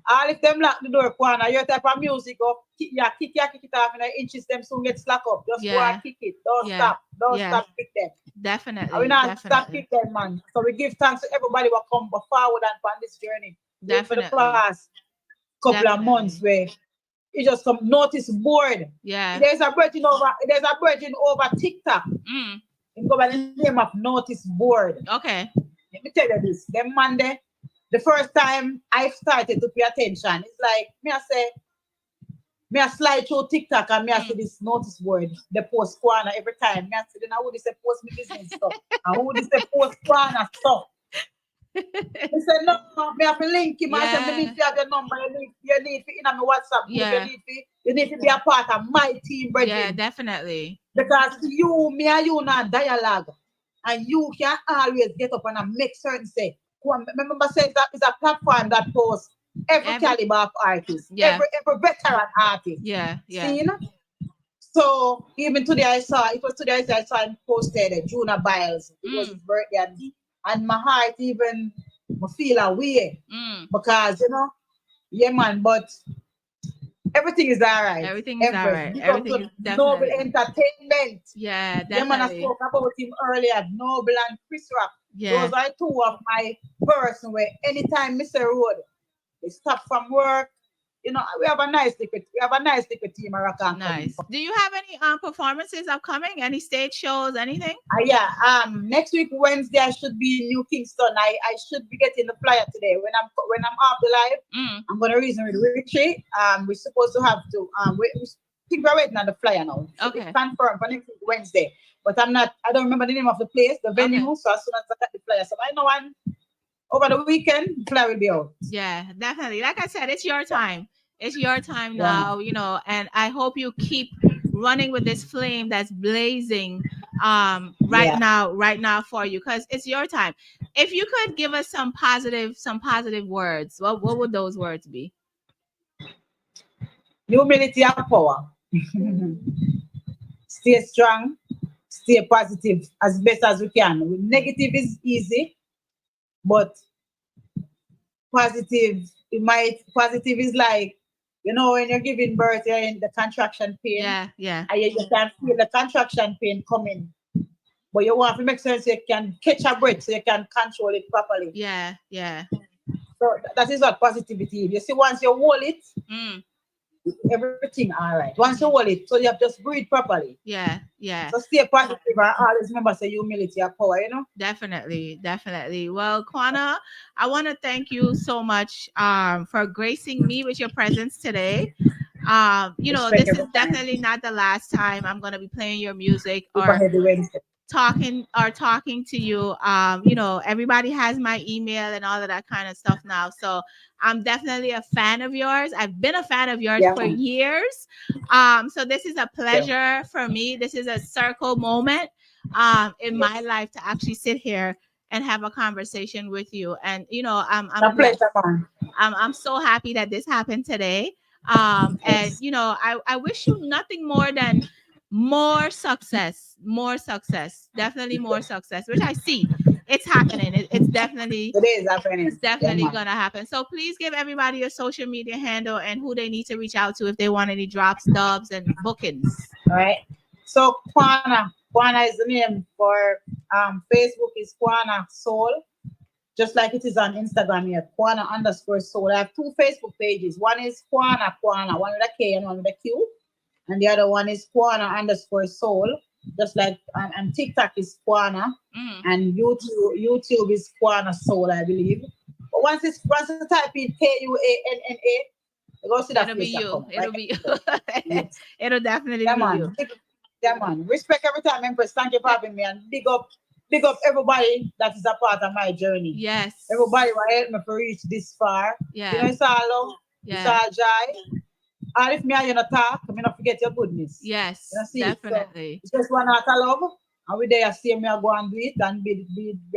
all if them lock the door, Kuanna, your type of music up, kick it off in the inches, them soon get slack up. Just go and kick it. Don't stop. Don't stop kick them. Definitely. And we not stop kick them, man. So we give thanks to everybody who come forward and on this journey. Definitely. For the past couple of months where it just some notice board. Yeah. There's a virgin over TikTok. It go by the name of notice board. Okay. Let me tell you this. Them Monday, the first time I started to pay attention, it's like me I slide through TikTok and me I see this notice board, the post Kuanna every time. Me I see then I would say post me business stuff. I would say post Kuanna stuff. He said no, me have to link him. I said me need to have your number. You need to in on my WhatsApp. You need to be a part of my team, brother. Yeah, definitely. Because me and you not dialogue, and you can always get up and make certain say. Remember, say that is a platform that posts every caliber of artist, every veteran artist. Yeah. See, So even today I saw him posted Juna Biles. It was his birthday, and my heart even feel a way because yeah man, but everything is all right. Everything is all right. Everything is Noble definitely. Entertainment. Yeah, definitely. Yeah man, I spoke about him earlier. Noble and Chris Rock. Yeah. Those are two of my person where anytime Mr. Road, they stop from work. We have a nice team. Nice. Do you have any performances upcoming? Any stage shows? Anything? Yeah. Next week Wednesday I should be in New Kingston. I should be getting the flyer today. When I'm off the live, I'm gonna reason with Richie. We're supposed to have to we think we're waiting on the flyer now. Okay. It's confirmed for next week Wednesday. But I don't remember the name of the place, the venue. Okay. So as soon as I get the flyer, so I know over the weekend, the flyer will be out. Yeah, definitely. Like I said, it's your time. It's your time now, and I hope you keep running with this flame that's blazing right now for you, because it's your time. If you could give us some positive words, what would those words be? Humility and power. Stay strong, stay positive as best as we can. Negative is easy, but positive is like, when you're giving birth, you're in the contraction pain. Yeah. And you can feel the contraction pain coming. But you want to make sure you can catch a breath so you can control it properly. Yeah. So that is what positivity is. You see, once you hold it, everything all right. Once you hold it, so you have to just breathe properly. Yeah. So stay positive and always remember, say humility and power, Definitely. Well, Kuanna, I want to thank you so much for gracing me with your presence today. This is definitely not the last time I'm going to be playing your music or talking to you. Everybody has my email and all of that kind of stuff now. So I'm definitely a fan of yours. I've been a fan of yours for years. So this is a pleasure for me. This is a circle moment in my life to actually sit here and have a conversation with you. And I'm so happy that this happened today. And I wish you nothing more than more success, definitely more success, which I see it's happening. It's definitely happening. It's definitely gonna happen. So please give everybody your social media handle and who they need to reach out to if they want any drops, dubs, and bookings. All right. So Kuanna is the name for Facebook is Kuanna Soul, just like it is on Instagram here, Kuanna_Soul. I have two Facebook pages. One is Kuanna, one with a K and one with a Q. And the other one is Kuanna_Soul, just like and TikTok is Kuanna, and YouTube is Kuanna Soul, I believe. But once you type in Kuanna, you go see that. It'll be you. It'll be you. It'll definitely be you. Yeah, man. Respect every time, Empress. Thank you for having me, and big up everybody that is a part of my journey. Yes. Everybody will help me to reach this far. Yeah. It's all love. Yeah. It's all joy. And if me and you not talk, I not forget your goodness. Yes, definitely. So it's just one heart of love. And we there see me go and do it and be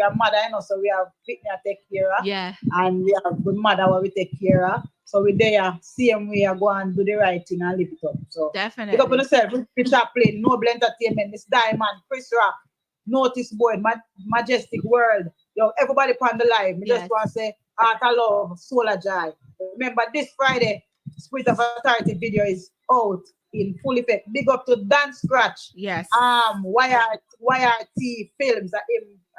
a mother, so we have fitness take care of. Yeah. And we have good mother where we take care of. So we there same way go and do the right thing and live it up. So definitely. Pick up on yourself, Richard Chaplin, Noble Entertainment, Miss Diamond, Chris Rock, Notice Board, Majestic World. Everybody on the live. We just want to say heart of love, soul of joy. Remember this Friday, Spirit of Authority video is out in full effect. Big up to Dan Scratch. Yes. YRT Films at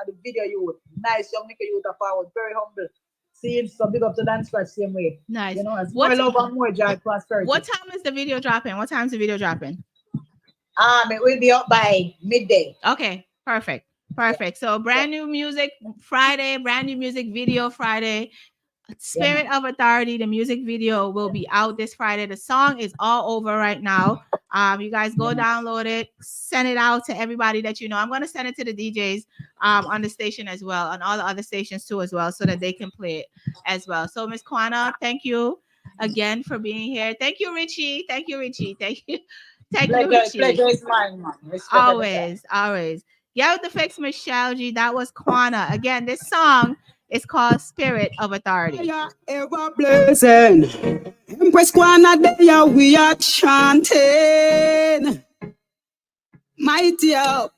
the video youth. Nice young nigga youth forward. Very humble. See, so big up to Dan Scratch same way. Nice. It's more love and more joy, prosperity. What time is the video dropping? It will be up by midday. Okay, perfect. So brand new music Friday, brand new music video Friday. Spirit of Authority, the music video will be out this Friday. The song is all over right now. You guys go download it, send it out to everybody that you know. I'm going to send it to the DJs on the station as well, on all the other stations too as well, so that they can play it as well. So Miss Kuanna, thank you again for being here. Thank you, Richie. Thank you, Richie. Pleasure is mine, man. Always. Yeah, with the fix, Michelleg. That was Kuanna. Again, this song is called Spirit of Authority. Ever blessing. Empress Kuanna, there we are chanting. Mighty up.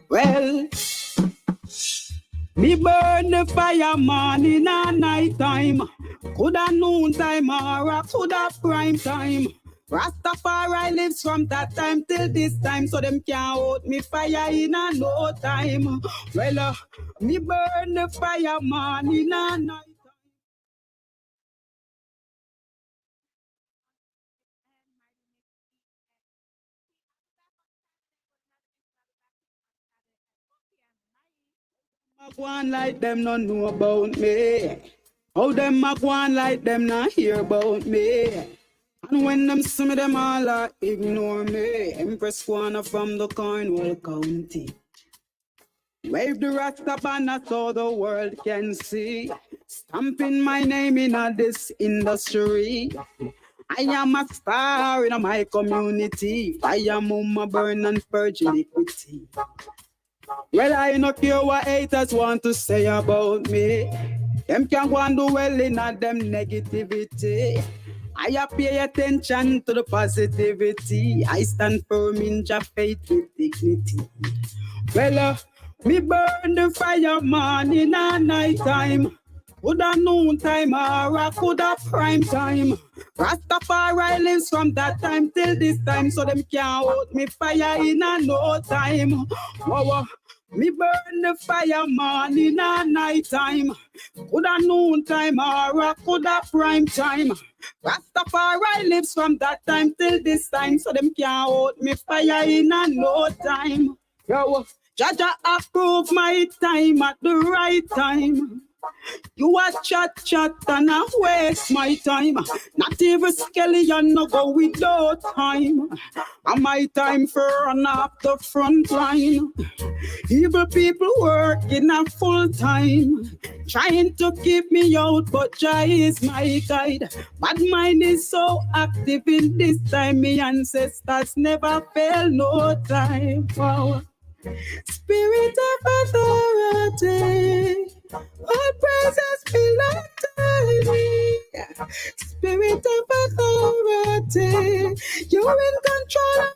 Well, me burn the fire morning and night time. Coulda noon time or coulda prime time. Rastafari lives from that time till this time, so them can't hold me fire in a no time. Well, me burn the fire morning and night. Go on like them not know about me. How them a go on like them not hear about me. And when them see me, them all ignore me. Empress Kuanna from the Cornwall County. Wave the Rasta banner so the world can see. Stamping my name in this industry. I am a star in my community. I am Mama burn and purge iniquity. Well, I no care what haters want to say about me. Them can go and do well in them negativity. I pay attention to the positivity. I stand firm in your faith with dignity. Well, me burn the fire morning and night time. Coulda noon time or coulda prime time. Rastafari lives from that time till this time, so them can't hold me fire in a no time. Wow. Me burn the fire morning and night time. Coulda noon time or coulda prime time. Rastafari lives from that time till this time, so them can't hold me fire in a no time. Yo, Jaja approve my time at the right time. You a chat and a waste my time. Not even Skelly and no go without time. And my time for run up the front line. Evil people working a full time, trying to keep me out, but Jah is my guide. Bad mind is so active in this time. Me ancestors never fail no time. Wow. Spirit of authority, all praises belong to me. Spirit of authority, you're in control of